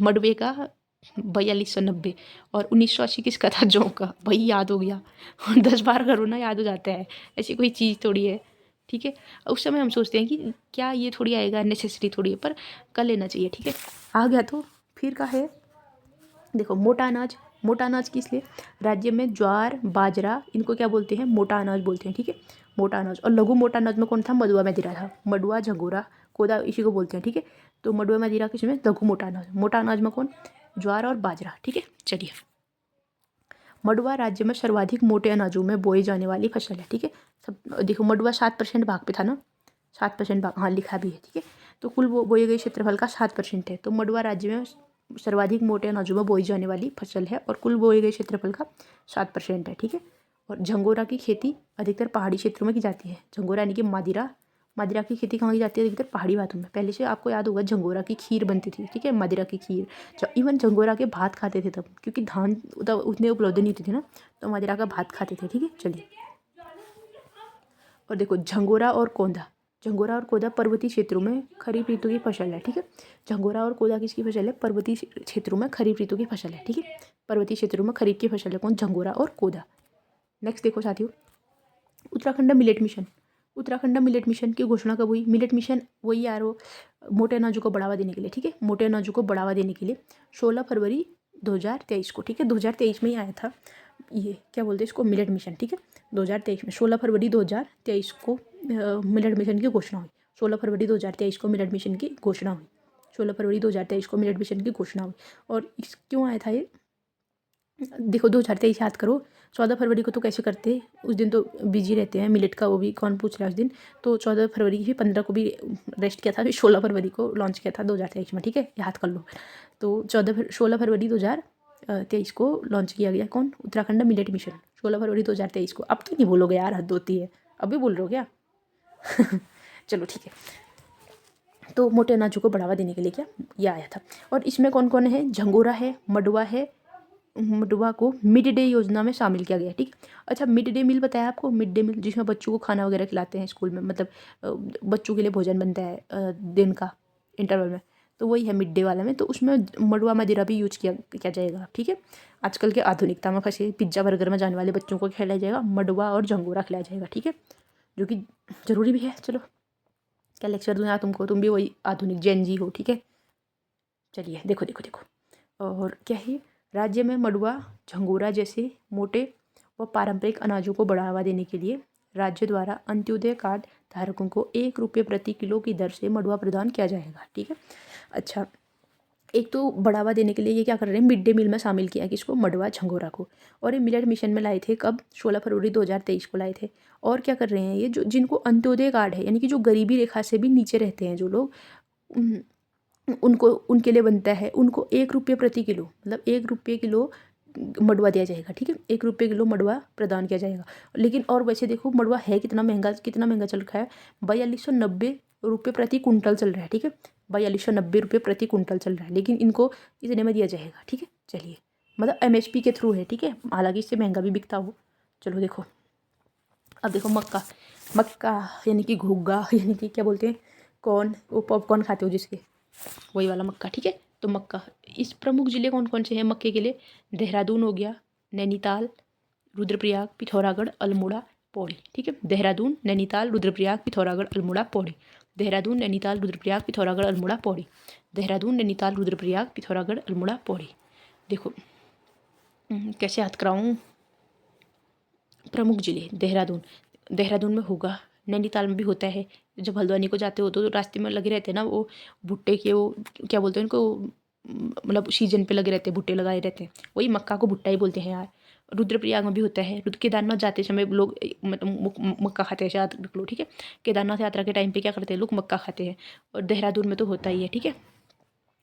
[SPEAKER 1] मंडुवे का 4290, और 1980 किसका था, जौ का। भाई याद हो गया, 10 बार करो ना, याद हो जाता है, ऐसी कोई चीज़ थोड़ी है, ठीक है। उस समय हम सोचते हैं कि क्या ये थोड़ी आएगा, नेसेसरी थोड़ी है, पर कर लेना चाहिए, ठीक है। आ गया तो फिर का है, देखो, मोटा अनाज, मोटा अनाज किस लिए, राज्य में ज्वार, बाजरा, इनको क्या बोलते हैं, मोटा अनाज बोलते हैं, ठीक है, मोटा अनाज। और लघु मोटा अनाज में कौन था, मडुआ मदिरा था, मडुआ, झंगोरा, कोदा, इसी को बोलते हैं, ठीक है। तो मडुआ मदिरा किसमें, लघु मोटा अनाज, मोटा अनाज में कौन, ज्वार और बाजरा, ठीक है। चलिए, मडुआ राज्य में सर्वाधिक मोटे अनाजों में बोई जाने वाली फसल है, ठीक है। सब देखो, मडुआ 7% भाग पे था ना, 7% भाग, हाँ लिखा भी है, ठीक है। तो कुल बोए गए क्षेत्रफल का 7% है, तो मडुआ राज्य में सर्वाधिक मोटे अनाजों में बोई जाने वाली फसल है, और कुल बोए गए क्षेत्रफल का 7% है, ठीक है। और झंगोरा की खेती अधिकतर पहाड़ी क्षेत्रों में की जाती है, झंगोरा यानी कि मादिरा, मादिरा की खेती कहाँ की जाती है, अधिकतर पहाड़ी भागों में। पहले से आपको याद होगा, झंगोरा की खीर बनती थी, ठीक है, मादिरा की खीर, इवन झंगोरा के भात खाते थे तब, क्योंकि धान उतने उपलब्ध नहीं होते थे ना, तो मादिरा का भात खाते थे, ठीक है। चलिए, और देखो, झंगोरा और कोदा, झंगोरा और कोदा पर्वतीय क्षेत्रों में खरीफ ऋतु की फसल है, ठीक है। झंगोरा और कोदा किसकी फसल है, पर्वतीय क्षेत्रों में खरीफ ऋतु की फसल है, ठीक है। पर्वतीय क्षेत्रों में खरीफ की फसल है कौन, झंगोरा और कोदा। नेक्स्ट देखो साथियों, Uttarakhand millet mission, Uttarakhand millet mission की घोषणा कब हुई, मिलेट मिशन वही यार वो मोटे अनाजों को बढ़ावा देने के लिए, ठीक है, मोटे अनाजों को बढ़ावा देने के लिए 16 फरवरी 2023 को, ठीक है, 2023 में ही आया था ये, क्या बोलते हैं इसको, मिलेट मिशन, ठीक है। 2023 में 16 फरवरी 2023 को मिलेट मिशन की घोषणा हुई, 16 फरवरी 2023 को मिलेट मिशन की घोषणा हुई, 16 फरवरी 2023 को मिलेट मिशन की घोषणा हुई। और इस क्यों आया था ये, देखो 2023 याद करो, 14 फरवरी को तो कैसे करते, उस दिन तो बिजी रहते हैं, मिलेट का वो भी कौन पूछ रहा है उस दिन। तो 14 फरवरी की 15 को भी रेस्ट किया था, फिर 16 फरवरी को लॉन्च किया था 2023 में, ठीक है, याद कर लो। तो 16 फरवरी 2023 को लॉन्च किया गया कौन, उत्तराखंड मिलेट मिशन, 16 फरवरी 2023 को। अब तो नहीं बोलोगे यार, हद होती है, अभी बोल रहे हो क्या? चलो ठीक है। तो मोटे अनाजों को बढ़ावा देने के लिए क्या ये आया था। और इसमें कौन कौन है, झंगोरा है, मडुआ है, मडुआ को मिड डे योजना में शामिल किया गया, ठीक। अच्छा, मिड डे मील बताया आपको, मिड डे मील जिसमें बच्चों को खाना वगैरह खिलाते हैं स्कूल में, मतलब बच्चों के लिए भोजन बनता है दिन का इंटरवल में, तो वही है मिड डे वाला में। तो उसमें मडुआ मदिरा भी यूज किया जाएगा, ठीक है। आजकल के आधुनिकता में फंसे पिज्ज़ा बर्गर में जाने वाले बच्चों को खिलाया जाएगा, मडुआ और झंगोरा खिलाया जाएगा, ठीक है, जो कि ज़रूरी भी है। चलो क्या लेक्चर दूँ यार तुमको, तुम भी वही आधुनिक जेन जी हो, ठीक है। चलिए देखो देखो देखो, और क्या है, राज्य में मडुआ झंगोरा जैसे मोटे व पारंपरिक अनाजों को बढ़ावा देने के लिए राज्य द्वारा अंत्योदय कार्ड धारकों को 1 रुपये प्रति किलो की दर से मडुआ प्रदान किया जाएगा, ठीक है। अच्छा, एक तो बढ़ावा देने के लिए ये क्या कर रहे हैं, मिड डे मील में शामिल किया किसको, मडुआ झंगोरा को। और ये मिलेट मिशन में लाए थे कब, 16 फरवरी 2023 को लाए थे। और क्या कर रहे हैं ये, जो जिनको अंत्योदय कार्ड है, यानी कि जो गरीबी रेखा से भी नीचे रहते हैं जो लोग, उनको, उनके लिए बनता है, उनको 1 रुपये प्रति किलो, मतलब 1 रुपये किलो मडुआ दिया जाएगा, ठीक है, 1 रुपये किलो मडुआ प्रदान किया जाएगा। लेकिन और वैसे देखो मडुआ है कितना महंगा चल रहा है, 4290 रुपये प्रति कुंटल चल रहा है, ठीक है, 4290 रुपये प्रति कुंटल चल रहा है, लेकिन इनको इतने में दिया जाएगा, ठीक है। चलिए, मतलब MSP के थ्रू है, ठीक है, हालांकि इससे महंगा भी बिकता हो। चलो देखो, अब देखो मक्का, मक्का यानी कि घुग्गा, यानी कि क्या बोलते हैं, कौन वो पॉपकॉर्न खाते हो जिसके, वही वाला मक्का, ठीक है। तो मक्का, इस प्रमुख ज़िले कौन कौन से हैं मक्के के लिए, देहरादून हो गया, नैनीताल, रुद्रप्रयाग, पिथौरागढ़, अल्मोड़ा, पौड़ी, ठीक है। देहरादून, नैनीताल, रुद्रप्रयाग, पिथौरागढ़, अल्मोड़ा, पौड़ी। देहरादून, नैनीताल, रुद्रप्रयाग, पिथौरागढ़, अल्मोड़ा, पौड़ी। देहरादून, नैनीताल, रुद्रप्रयाग, पिथौरागढ़, अल्मोड़ा, पौड़ी। देखो कैसे याद कराऊँ, प्रमुख जिले, देहरादून, देहरादून में होगा, नैनीताल में भी होता है। जब हल्द्वानी को जाते हो तो रास्ते में लगे रहते हैं ना वो भुट्टे के, वो क्या बोलते हैं उनको, मतलब सीजन पे लगे रहते हैं, भुट्टे लगाए रहते हैं, वही मक्का को भुट्टा ही बोलते हैं यार। रुद्रप्रयाग में भी होता है, केदारनाथ जाते समय लोग मतलब मक्का खाते हैं, याद रख लो, ठीक है। केदारनाथ यात्रा के टाइम पे क्या करते हैं लोग, मक्का खाते हैं। और देहरादून में तो होता ही है, ठीक है।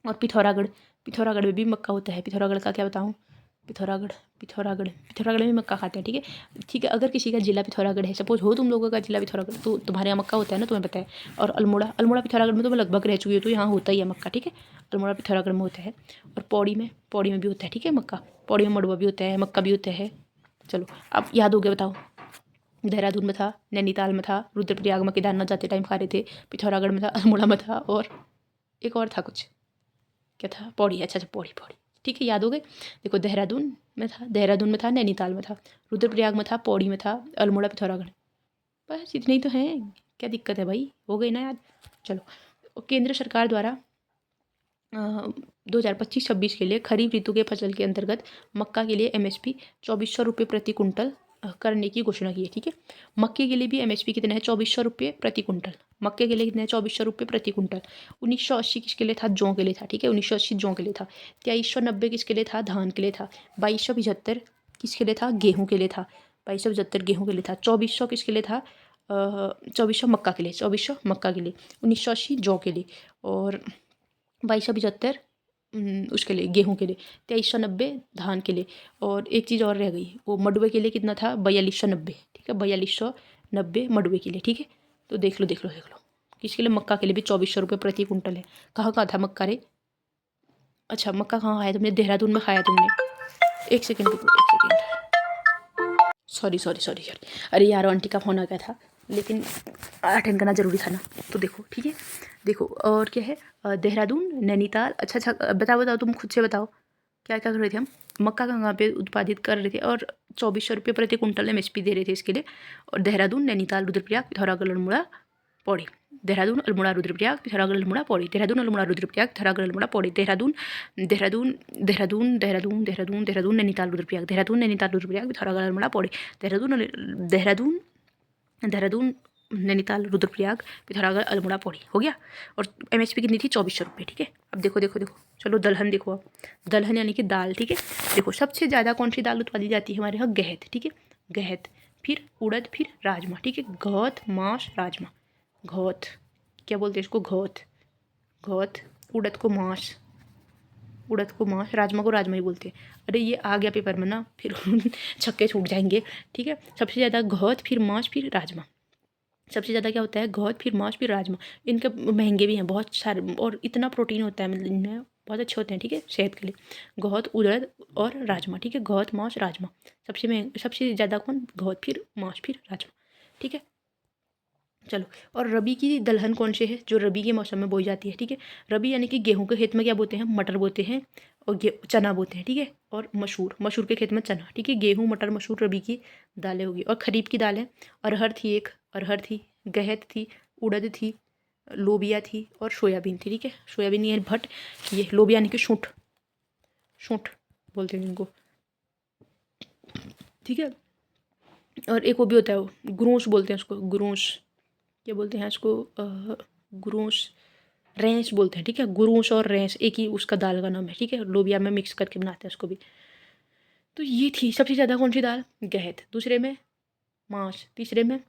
[SPEAKER 1] और पिथौरागढ़, पिथौरागढ़ में भी मक्का होता है, पिथौरागढ़ का क्या बताऊँ, पिथौरागढ़, पिथौरागढ़, पिथौरागढ़ में मक्का खाते हैं, ठीक है। ठीक है, अगर किसी का जिला पिथौरागढ़ है, सपोज हो तुम लोगों का जिला पिथौरागढ़, तो तुम्हारे यहाँ मक्का होता है ना, तुम्हें पता है। और अल्मोड़ा, अल्मोड़ा पिथौरागढ़ में तो मैं लगभग रह चुकी हूँ, तो यहाँ होता ही है मक्का, ठीक है, अल्मोड़ा पिथौरागढ़ में होता है। और पौड़ी में भी होता है, ठीक है, मक्का, पौड़ी में मड़ुआ भी होता है, मक्का भी होता है। चलो अब याद हो गया, बताओ, देहरादून में था, नैनीताल में था, रुद्रप्रयाग में केदारनाथ जाते टाइम खा रहे थे, पिथौरागढ़ में था, अल्मोड़ा में था, और एक और था कुछ, क्या था, पौड़ी, अच्छा अच्छा पौड़ी, पौड़ी, ठीक है, याद हो गए। देखो देहरादून में था, नैनीताल में था, रुद्रप्रयाग में था, पौड़ी में था, अल्मोड़ा, पिथौरागढ़, बस इतने ही तो हैं, क्या दिक्कत है भाई, हो गई ना याद। चलो, केंद्र सरकार द्वारा 2025-26 के लिए खरीफ ऋतु के फसल के अंतर्गत मक्का के लिए MSP 2400 रुपये प्रति कुंटल करने की घोषणा की है, ठीक है। मक्के के लिए भी MSP कितना है, 2400 रुपये प्रति कुंटल, मक्के के लिए कितना है, 2400 रुपये प्रति कुंटल। 1980 किसके लिए था, जौ के लिए था, ठीक है, 1980 जौ के लिए था। 2390 किसके लिए था, धान के लिए था। 2275 किसके लिए था, गेहूँ के लिए था। 2275 गेहूँ के लिए था। 2400 किसके लिए था, 2400 मक्का के लिए, 2400 मक्का के लिए। 1980 जौ के लिए, और 2275 उसके लिए, गेहूं के लिए। 2390 धान के लिए। और एक चीज़ और रह गई, वो मडवे के लिए कितना था, 4290, ठीक है, 4290 मडवे के लिए, ठीक है। तो देख लो देख लो देख लो, किसके लिए, मक्का के लिए भी 2400 रुपये प्रति कुंटल है। कहाँ कहाँ था मक्का रे, अच्छा मक्का कहाँ खाया तुमने, देहरादून में खाया तुमने। एक सेकेंड रुको, एक second, sorry sorry sorry sorry, अरे यार आंटी का फ़ोन आ गया था, लेकिन अटेंड करना ज़रूरी था ना। तो देखो ठीक है, देखो और क्या है, देहरादून, नैनीताल, अच्छा अच्छा बताओ बताओ, तुम खुद से बताओ क्या क्या कर रहे थे हम, मक्का कहाँ पे उत्पादित कर रहे थे, और 2400 रुपये प्रति कुंटल MSP दे रहे थे इसके लिए। और देहरादून, नैनीताल, रुद्रप्रयाग, पिथौरागढ़, अल्मोड़ा, पौड़ी। देहरादून, अल्मोड़ा, रुद्रप्रयाग, पिथौरागढ़, अल्मोड़ा, पौड़ी। देहरादून, अल्मोड़ा, रुद्रप्रयाग, पिथौरागढ़, अल्मोड़ा, पौड़ी। देहरादून, देहरादून, देहरादून, देहरादून, देहरादून, देहरादून, नैनीताल, रुद्रप्रयाग। देहरादून, नैनीताल, रुद्रप्रयाग, पिथौरागढ़, अल्मोड़ा, पौड़ी। देहरादून, देहरादून, देहरादून, नैनीताल, रुद्रप्रयाग, पिथौरागढ़, अल्मोड़ा, पौड़ी। हो गया। और MHP कितनी थी? 2400 रुपये। ठीक है। अब देखो देखो देखो, चलो दलहन देखो। अब दलहन यानी कि दाल। ठीक है। देखो सबसे ज़्यादा कौन सी दाल उत्पादी जाती है हमारे यहाँ? गेहत। ठीक है। गेहत, फिर उड़द, फिर राजमा। ठीक है। घौत, माश, राजमा। घौत, क्या बोलते हैं इसको? घौत। घौत, उड़द को माश, उड़द को माश, राजमा को राजमा ही बोलते हैं। अरे ये आ गया पेपर में ना, फिर छक्के छूट जाएंगे। ठीक है। सबसे ज़्यादा घौत, फिर माश, फिर राजमा। सबसे ज़्यादा क्या होता है? घौत, फिर माश, फिर राजमा। इनके महंगे भी हैं बहुत सारे, और इतना प्रोटीन होता है, मतलब इनमें बहुत अच्छे होते हैं। ठीक है। सेहत के लिए घौत, उड़द और राजमा। ठीक है। घौत, माश, राजमा। सबसे ज़्यादा कौन? घौत, फिर माश, फिर राजमा। ठीक है। चलो, और रबी की दलहन कौन से है? जो रबी के मौसम में बोई जाती है। ठीक है। रबी यानी कि गेहूं के खेत में क्या बोते हैं? मटर बोते हैं, और चना बोते हैं। ठीक है। और मसूर, मसूर के खेत में चना। ठीक है। गेहूं, मटर, मसूर रबी की दालें होगी। और खरीफ की दालें अरहर थी, एक अरहर थी, गहत थी, उड़द थी, लोबिया थी, और सोयाबीन थी। ठीक है। सोयाबीन ये भट, ये लोबिया यानी कि सूंठ, सूंठ बोलते हैं इनको। ठीक है। और एक वो भी होता है, वो ग्रोस बोलते हैं उसको, ग्रोस, क्या बोलते हैं इसको? ग्रोस, रेंस बोलते हैं। ठीक है। ग्रोस और रेंस एक ही उसका दाल का नाम है। ठीक है। लोबिया में मिक्स करके बनाते हैं उसको भी। तो ये थी सबसे ज़्यादा कौन सी दाल? गहत। दूसरे में माश, तीसरे में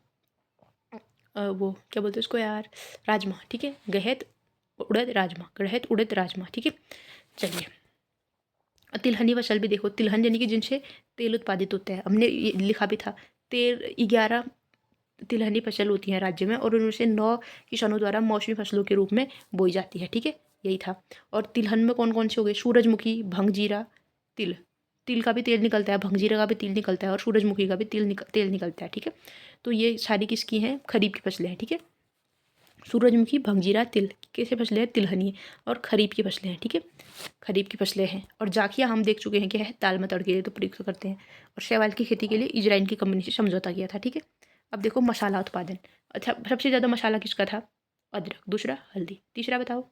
[SPEAKER 1] वो क्या बोलते हैं उसको यार? राजमा। ठीक है। गहत, उड़द, राजमा, गहत, उड़द, राजमा। ठीक है। चलिए, तिलहनी फसल भी देखो। तिलहन यानी कि जिनसे तेल उत्पादित होता है, हमने ये लिखा भी था। 11 तिलहनी फसल होती हैं राज्य में, और उनमें से 9 किसानों द्वारा मौसमी फसलों के रूप में बोई जाती है। ठीक है। यही था। और तिलहन में कौन कौन से हो गए? सूरजमुखी, भंगजीरा, तिल। तिल का भी तेल निकलता है, भंगजीरा का भी तेल निकलता है, और सूरजमुखी का भी तेल निकलता है। ठीक है। तो ये सारी किसकी हैं? खरीफ की फसलें हैं। ठीक है। सूरजमुखी, भंगजीरा, तिल कैसे फसलें हैं? तिलहनी, और खरीफ की फसलें हैं। ठीक है। खरीफ की फसलें हैं। और जाखिया हम देख चुके हैं क्या है? दाल में तड़के के लिए तो प्रयुक्त करते हैं। और शैवाल की खेती के लिए इजराइल की कंपनी से समझौता किया था। ठीक है। अब देखो मसाला उत्पादन। अच्छा, सबसे ज़्यादा मसाला किसका था? अदरक। दूसरा हल्दी। तीसरा बताओ?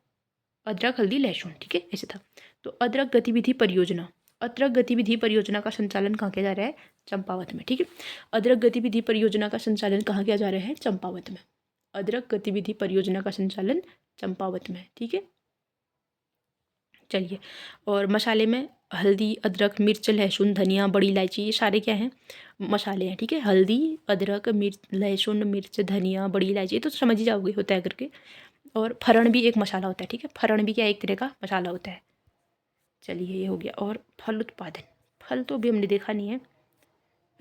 [SPEAKER 1] अदरक, हल्दी, लहसुन। ठीक है। ऐसे था। तो अदरक गतिविधि परियोजना, अदरक गतिविधि परियोजना का संचालन कहाँ किया जा रहा है? चंपावत में। ठीक है। अदरक गतिविधि परियोजना का संचालन कहाँ किया जा रहा है? चंपावत में। अदरक गतिविधि परियोजना का संचालन चंपावत में। ठीक है। चलिए, और मसाले में हल्दी, अदरक, मिर्च, लहसुन, धनिया, बड़ी इलायची, ये सारे क्या हैं? मसाले हैं। ठीक है। हल्दी, अदरक, मिर्च, लहसुन, मिर्च, धनिया, बड़ी इलायची, तो समझ ही जाओगे होता है करके। और फरण भी एक मसाला होता है। ठीक है। फरण भी क्या एक तरह का मसाला होता है। चलिए, ये हो गया। और फल उत्पादन, फल तो अभी हमने देखा नहीं है।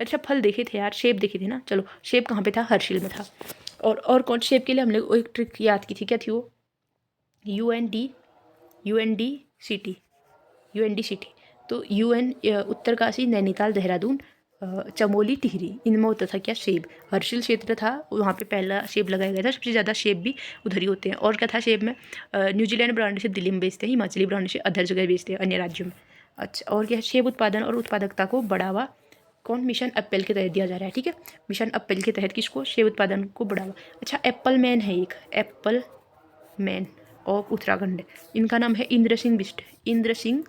[SPEAKER 1] अच्छा, फल देखे थे यार, सेब देखे थे ना। चलो, सेब कहाँ पे था? हर्षिल में था। और कौन सेब के लिए हमने वो एक ट्रिक याद की थी, क्या थी वो? UNDCT, UNDCT। तो उत्तरकाशी, नैनीताल, देहरादून, चमोली, टिहरी, इनमें होता था क्या? सेब। हर्षिल क्षेत्र था, वहाँ पे पहला सेब लगाया गया था। सबसे ज़्यादा सेब भी उधर ही होते हैं। और क्या था सेब में? न्यूजीलैंड ब्रांड से दिल्ली में बेचते हैं, हिमाचली ब्रांड से अदर जगह बेचते हैं, अन्य राज्यों में। अच्छा, और क्या है? सेब उत्पादन और उत्पादकता को बढ़ावा कौन? मिशन एप्पल के तहत दिया जा रहा है। ठीक है। मिशन एप्पल के तहत किसको? सेब उत्पादन को बढ़ावा। अच्छा, एप्पल मैन है एक, एप्पल मैन ऑफ उत्तराखंड। इनका नाम है इंद्र सिंह बिष्ट, इंद्र सिंह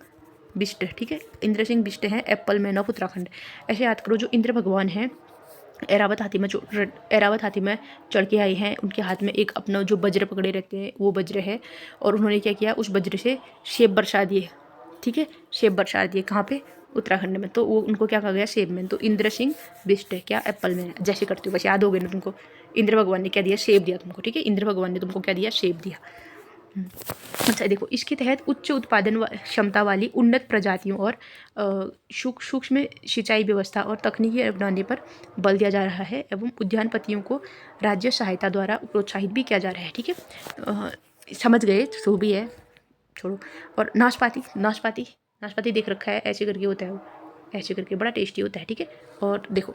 [SPEAKER 1] बिष्ट। ठीक है। इंद्र सिंह बिष्ट हैं एप्पल मैन ऑफ उत्तराखंड। ऐसे याद करो, जो इंद्र भगवान हैं, एरावत हाथी में चढ़ के आए हैं। उनके हाथ में एक अपना जो वज्र पकड़े रहते हैं, वो वज्र है। और उन्होंने क्या किया? उस वज्र से सेब बरसा दिए। ठीक है। सेब बरसा दिए कहाँ पे? उत्तराखंड में। तो वो उनको क्या कहा गया? सेब मैन। तो इंद्र सिंह बिष्ट है क्या? Apple man. जैसे करते हो बस याद हो गए ना तुमको। इंद्र भगवान ने क्या दिया? सेब दिया तुमको। ठीक है। इंद्र भगवान ने तुमको क्या दिया? सेब दिया। अच्छा, देखो, इसके तहत उच्च उत्पादन क्षमता वाली उन्नत प्रजातियों और सूक्ष्म सिंचाई व्यवस्था और तकनीकी अपनाने पर बल दिया जा रहा है, एवं उद्यानपतियों को राज्य सहायता द्वारा प्रोत्साहित भी किया जा रहा है। ठीक है। समझ गए जो भी है, छोड़ो। और नाशपाती, नाशपाती, नाशपाती देख रखा है, ऐसे करके होता है वो, ऐसे करके बड़ा टेस्टी होता है। ठीक है। और देखो,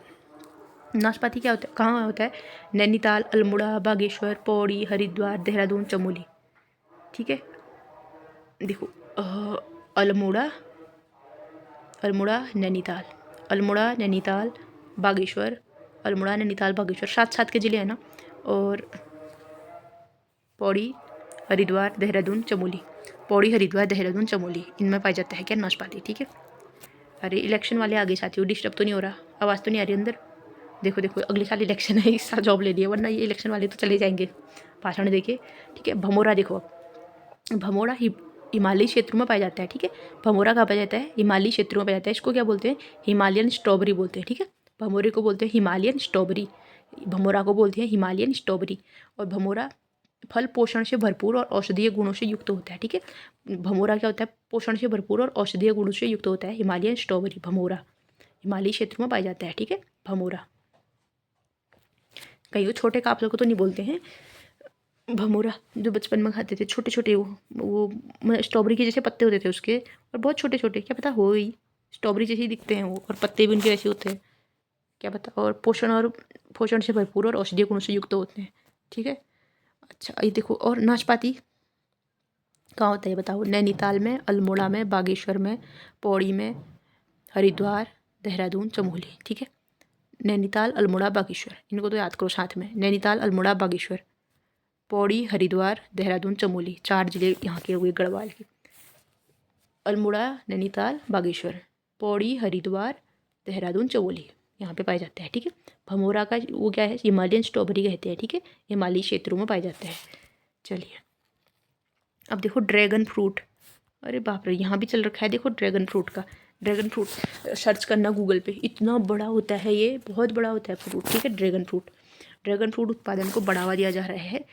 [SPEAKER 1] नाशपाती क्या होता है, कहाँ होता है? नैनीताल, अल्मोड़ा, बागेश्वर, पौड़ी, हरिद्वार, देहरादून, चमोली। ठीक है। देखो, अल्मोड़ा, अल्मोड़ा, नैनीताल, अल्मोड़ा, नैनीताल, बागेश्वर, अल्मोड़ा, नैनीताल, बागेश्वर, 7 के ज़िले हैं ना। और पौड़ी, हरिद्वार, देहरादून, चमोली। पौड़ी, हरिद्वार, देहरादून, चमोली, इनमें पाया जाता है क्या? नाशपाती। ठीक है। अरे, इलेक्शन वाले आगे साथियों, डिस्टर्ब तो नहीं हो रहा? आवाज़ तो नहीं आ रही अंदर? देखो देखो अगले साल इलेक्शन है, इस साल जॉब ले लिया, वरना ये इलेक्शन वाले तो चले जाएंगे भाषण देके। ठीक है, भमोरा देखो, भमोरा हिमालयी क्षेत्रों में पाया जाता है। ठीक है, भमोरा कहाँ पाया जाता है? हिमालयी क्षेत्रों में पाया जाता है। इसको क्या बोलते हैं? हिमालयन स्ट्रॉबेरी बोलते हैं। ठीक है, भमोरे को बोलते हैं हिमालयन स्ट्रॉबेरी, भमोरा को बोलते हैं हिमालयन स्ट्रॉबेरी। और भमोरा फल पोषण से भरपूर और औषधीय गुणों से युक्त होता है। ठीक है, भमोरा क्या होता है? पोषण से भरपूर और औषधीय गुणों से युक्त होता है। हिमालयन स्ट्रॉबेरी भमोरा हिमालयी क्षेत्रों में पाया जाता है। ठीक है, भमोरा। कई छोटे काफलों को तो नहीं बोलते हैं भमोरा, जो बचपन में खाते थे छोटे छोटे, वो स्ट्रॉबेरी के जैसे पत्ते होते थे उसके, और बहुत छोटे छोटे, क्या पता हो ही स्ट्रॉबेरी जैसे ही दिखते हैं वो, और पत्ते भी उनके वैसे होते हैं, क्या पता। और पोषण से भरपूर और औषधीय गुणों से युक्त होते हैं। ठीक है, अच्छा ये देखो, और नाशपाती कहाँ होता है बताओ? नैनीताल में, अल्मोड़ा में, बागेश्वर में, पौड़ी में, हरिद्वार, देहरादून, चमोली। ठीक है, नैनीताल, अल्मोड़ा, बागेश्वर, इनको तो याद करो साथ में। नैनीताल, अल्मोड़ा, बागेश्वर, पौड़ी, हरिद्वार, देहरादून, चमोली, 4 जिले यहाँ के हुए गढ़वाल के। अल्मोड़ा, नैनीताल, बागेश्वर, पौड़ी, हरिद्वार, देहरादून, चमोली, यहाँ पे पाए जाते हैं। ठीक है, भमोरा का वो क्या है? हिमालयन स्ट्रॉबेरी कहते हैं। ठीक है, हिमालयी क्षेत्रों में पाए जाते हैं। चलिए अब देखो ड्रैगन फ्रूट, अरे बाप रे, यहाँ भी चल रखा है देखो ड्रैगन फ्रूट का। ड्रैगन फ्रूट सर्च करना गूगल पे, इतना बड़ा होता है ये, बहुत बड़ा होता है फ्रूट। ठीक है, ड्रैगन फ्रूट उत्पादन को बढ़ावा दिया जा रहा है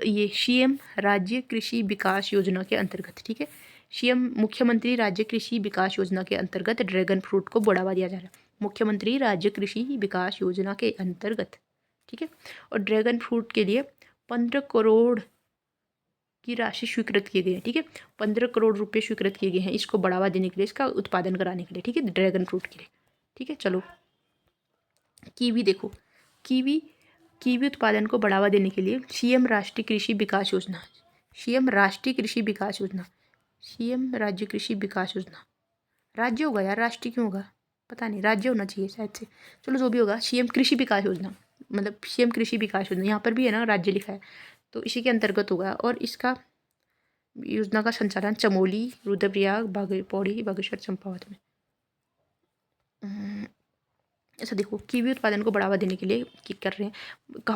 [SPEAKER 1] ये सीएम राज्य कृषि विकास योजना के अंतर्गत। ठीक है, सीएम मुख्यमंत्री राज्य कृषि विकास योजना के अंतर्गत ड्रैगन फ्रूट को बढ़ावा दिया जा रहा है। मुख्यमंत्री राज्य कृषि विकास योजना के अंतर्गत। ठीक है, और ड्रैगन फ्रूट के लिए 15 करोड़ की राशि स्वीकृत किए गए हैं। ठीक है, 15 करोड़ रुपए स्वीकृत किए गए हैं इसको बढ़ावा देने के लिए, इसका उत्पादन कराने के लिए। ठीक है, ड्रैगन फ्रूट के लिए। ठीक है, चलो कीवी देखो, कीवी कीवी उत्पादन को बढ़ावा देने के लिए सीएम राष्ट्रीय कृषि विकास योजना, सीएम राष्ट्रीय कृषि विकास योजना, सीएम राज्य कृषि विकास योजना, राज्य होगा यार, राष्ट्रीय क्यों होगा? पता नहीं, राज्य होना चाहिए शायद से। चलो जो भी होगा, सीएम कृषि विकास योजना, मतलब सीएम कृषि विकास योजना, यहाँ पर भी है ना राज्य लिखा है, तो इसी के अंतर्गत होगा। और इसका योजना का संचालन चमोली, रुद्रप्रयाग, पौड़ी, बागेश्वर, चंपावत में। ऐसा देखो, कीवी उत्पादन को बढ़ावा देने के लिए कर रहे हैं,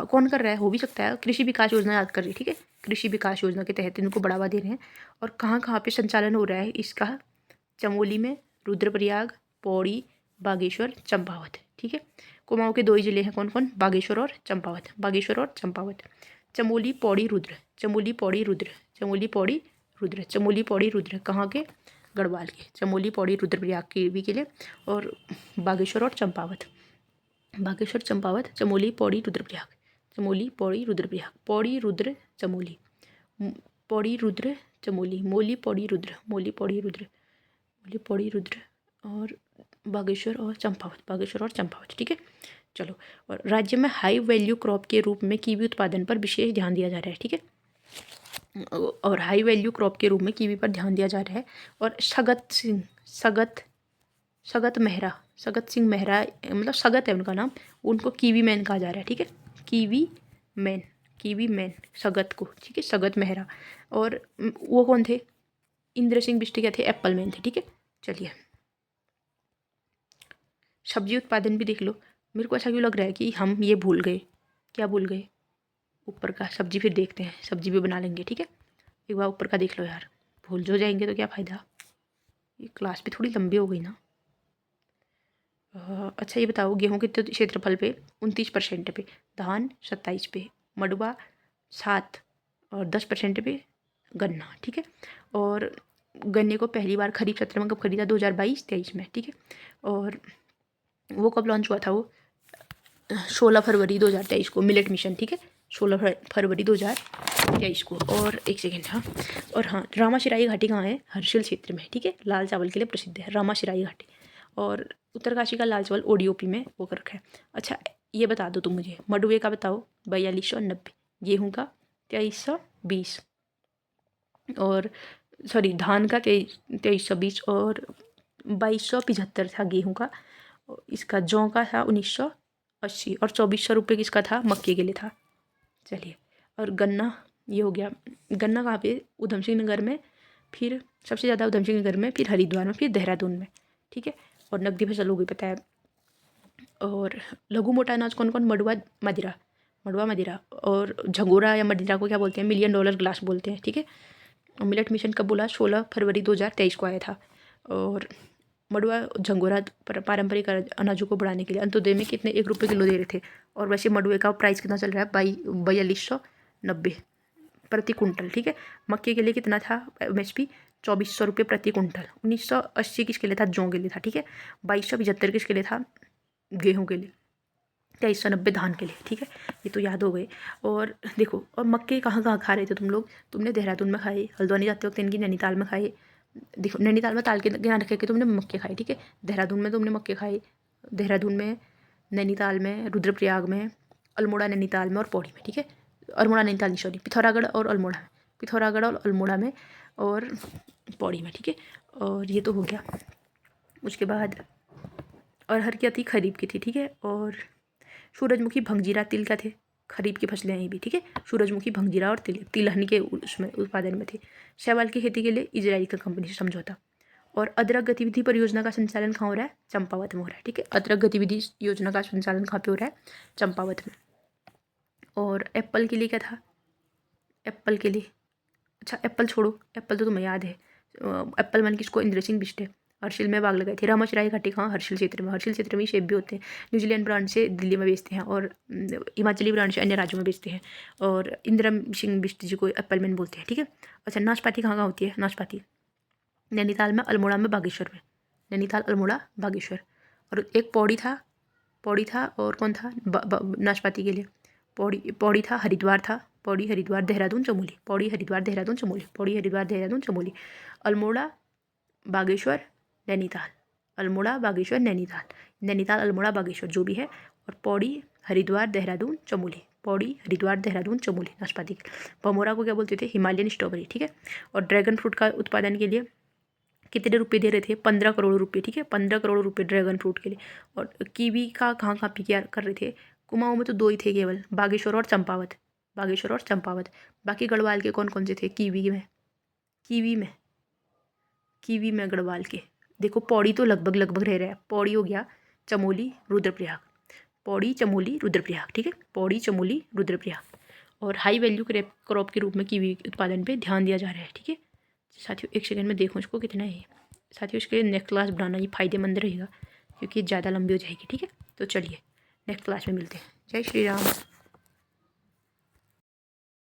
[SPEAKER 1] कौन कर रहा है? हो भी सकता है कृषि विकास योजना याद कर रही है। ठीक है, कृषि विकास योजना के तहत इनको बढ़ावा दे रहे हैं। और कहाँ कहाँ पे संचालन हो रहा है इसका? चमोली में, रुद्रप्रयाग, पौड़ी, बागेश्वर, चंपावत। ठीक है, कुमाऊं के 2 ही जिले हैं, कौन कौन? बागेश्वर और चंपावत, बागेश्वर और चंपावत। चमोली, पौड़ी, रुद्र, चमोली, पौड़ी, रुद्र, चमोली, पौड़ी, रुद्र, चमोली, पौड़ी, रुद्र, कहाँ के? गढ़वाल के। चमोली, पौड़ी, रुद्रप्रयाग के भी के लिए, और बागेश्वर और चंपावत, बागेश्वर, चंपावत, चमोली, पौड़ी, रुद्रप्रयाग, चमोली, पौड़ी, रुद्रप्रयाग, पौड़ी, रुद्र, चमोली, पौड़ी, रुद्र, चमोली, मोली, पौड़ी, रुद्र, मोली, पौड़ी, रुद्र, मोली, पौड़ी, रुद्र, और बागेश्वर और चंपावत, बागेश्वर और चंपावत। ठीक है, चलो। और राज्य में हाई वैल्यू क्रॉप के रूप में कीवी उत्पादन पर विशेष ध्यान दिया जा रहा है। ठीक है, और हाई वैल्यू क्रॉप के रूप में कीवी पर ध्यान दिया जा रहा है। और सगत सिंह मेहरा, मतलब सगत है उनका नाम, उनको कीवी मैन कहा जा रहा है। ठीक है, कीवी मैन सगत को। ठीक है, सगत मेहरा। और वो कौन थे? इंद्र सिंह बिष्ट क्या थे? एप्पल मैन थे। ठीक है, चलिए सब्जी उत्पादन भी देख लो। मेरे को ऐसा क्यों लग रहा है कि हम ये भूल गए? क्या भूल गए? ऊपर का सब्जी फिर देखते हैं, सब्जी भी बना लेंगे। ठीक है, एक बार ऊपर का देख लो यार, भूल जो जाएंगे तो क्या फ़ायदा, ये क्लास भी थोड़ी लंबी हो गई ना। अच्छा ये बताओ, गेहूँ कितने क्षेत्रफल पे? 29% पे, धान 27 पे, मडुआ 7 और 10% पे गन्ना। ठीक है, और गन्ने को पहली बार खरीफ सत्र में कब खरीदा? 2022-23 में। ठीक है, और वो कब लॉन्च हुआ था? वो 16 फरवरी 2023 को, मिलेट मिशन। ठीक है, 16 फरवरी 2023 को। और एक सेकेंड, हाँ, और हाँ, रामाशिराई घाटी कहाँ है? हर्षिल क्षेत्र में। ठीक है, लाल चावल के लिए प्रसिद्ध है रामाशिराई घाटी। और उत्तरकाशी का लाल चावल ओडीओपी में वो कर रखा है। अच्छा ये बता दो तुम मुझे, मडुए का बताओ 4290, गेहूँ का 2320, और सॉरी धान का 2320, और 2275 था गेहूँ का। इसका जौ का था 1980, और 2400 रुपये किसका था? मक्के के लिए था। चलिए, और गन्ना ये हो गया। गन्ना कहाँ पे? उधम सिंह नगर में, फिर सबसे ज़्यादा उधम सिंह नगर में, फिर हरिद्वार में, फिर देहरादून में। ठीक है, और नकदी फसल हो गई पता है। और लघु मोटा अनाज कौन कौन? मड़ुआ मदिरा और झंगोरा या मदिरा को क्या बोलते हैं? $1 मिलियन ग्लास बोलते हैं, ठीक है। मिलेट मिशन कब बोला? 16 फरवरी 2023 को आया था। और मड़ुआ झंगोरा पारंपरिक अनाजों को बढ़ाने के लिए अंत्योदय में कितने ₹1 किलो दे रहे थे? और वैसे मड़ुए का प्राइस कितना चल रहा है? 4290 प्रति कुंटल, ठीक है। मक्के के लिए कितना था MSP? ₹2400 प्रति कुंटल। 1980 किसके लिए था? जौ के लिए था, ठीक है। 2275 किसके लिए था? गेहूँ के लिए। 2390 धान के लिए, ठीक है। ये तो याद हो गए। और देखो, और मक्के कहाँ कहाँ खा रहे थे तुम लोग? तुमने देहरादून में खाए, हल्द्वानी जाते वक्त इनकी नैनीताल में खाए। देखो, नैनीताल में ताल के ध्यान रखे कि तुमने मक्के खाए, ठीक है। देहरादून में तुमने मक्के खाए, देहरादून में, नैनीताल में, रुद्रप्रयाग में, अल्मोड़ा नैनीताल में और पौड़ी में, ठीक है। अल्मोड़ा नैनीताल नहीं, सॉरी, पिथौरागढ़ और अल्मोड़ा में, पिथौरागढ़ और अल्मोड़ा में और पौड़ी में, ठीक है। और ये तो हो गया। उसके बाद अरहर क्या थी? खरीफ की थी, ठीक है। और सूरजमुखी, भंगजीरा, तिल क्या थे? खरीफ की फसलें हैं ये भी, ठीक है। सूरजमुखी, भंगजीरा और तिलहनी के उसमें उत्पादन में थे। शैवाल की खेती के लिए इजराइल की कंपनी से समझौता। और अदरक गतिविधि परियोजना का संचालन कहाँ हो रहा है? चंपावत में हो रहा है, ठीक है। अदरक गतिविधि योजना का संचालन कहाँ पे हो रहा है? चंपावत में। और एप्पल के लिए क्या था? एप्पल के लिए, अच्छा एप्पल छोड़ो, एप्पल तो तुम्हें याद है। एप्पल वन किसको? इंद्र सिंह बिष्ट। हर्षिल में बाग लगाई थी। रामाचराय घाटी कहाँ? हर्षिल क्षेत्र में। हर्षिल क्षेत्र में ही सेब भी होते हैं। न्यूजीलैंड ब्रांड से दिल्ली में बेचते हैं और हिमाचली ब्रांड से अन्य राज्यों में बेचते हैं। और इंदिरा सिंह बिष्ट जी को एप्पल मैन बोलते हैं, ठीक है। अच्छा, नाशपाती कहाँ कहाँ होती है? नाशपाती नैनीताल में, अल्मोड़ा में, बागेश्वर में। नैनीताल, अल्मोड़ा, बागेश्वर। और एक पौड़ी था और कौन था नाशपाती के लिए? पौड़ी था, हरिद्वार था। पौड़ी, हरिद्वार, देहरादून, चमोली। पौड़ी, हरिद्वार, देहरादून, चमोली। पौड़ी, हरिद्वार, देहरादून, चमोली। अल्मोड़ा, बागेश्वर, नैनीताल। अल्मोड़ा, बागेश्वर, नैनीताल। नैनीताल, अल्मोड़ा, बागेश्वर जो भी है। और पौड़ी, हरिद्वार, देहरादून, चमोली। पौड़ी, हरिद्वार, देहरादून, चमोली नाशपाती। पमोरा को क्या बोलते थे? हिमालयन स्ट्रॉबेरी, ठीक है। और ड्रैगन फ्रूट का उत्पादन के लिए कितने रुपए दे रहे थे? 15 करोड़ रुपए, ठीक है। 15 करोड़ रुपए ड्रैगन फ्रूट के लिए। और कीवी का कहाँ कहाँ पे क्या कर रहे थे? कुमाऊँ में तो 2 ही थे केवल, बागेश्वर और चंपावत। बागेश्वर और चंपावत। बाकी गढ़वाल के कौन कौन से थे? कीवी में गढ़वाल के देखो, पौड़ी तो लगभग रह रहा है। पौड़ी हो गया, चमोली, रुद्रप्रयाग। पौड़ी, चमोली, रुद्रप्रयाग, ठीक है। पौड़ी, चमोली, रुद्रप्रयाग। और हाई वैल्यू क्रॉप के रूप में कीवी उत्पादन पे ध्यान दिया जा रहा है, ठीक है। साथियों, एक सेकंड में देखो इसको कितना है। साथियों, इसके लिए नेक्स्ट क्लास बनाना ये फायदेमंद रहेगा क्योंकि ज़्यादा लंबी हो जाएगी, ठीक है। तो चलिए नेक्स्ट क्लास में मिलते हैं। जय श्री राम।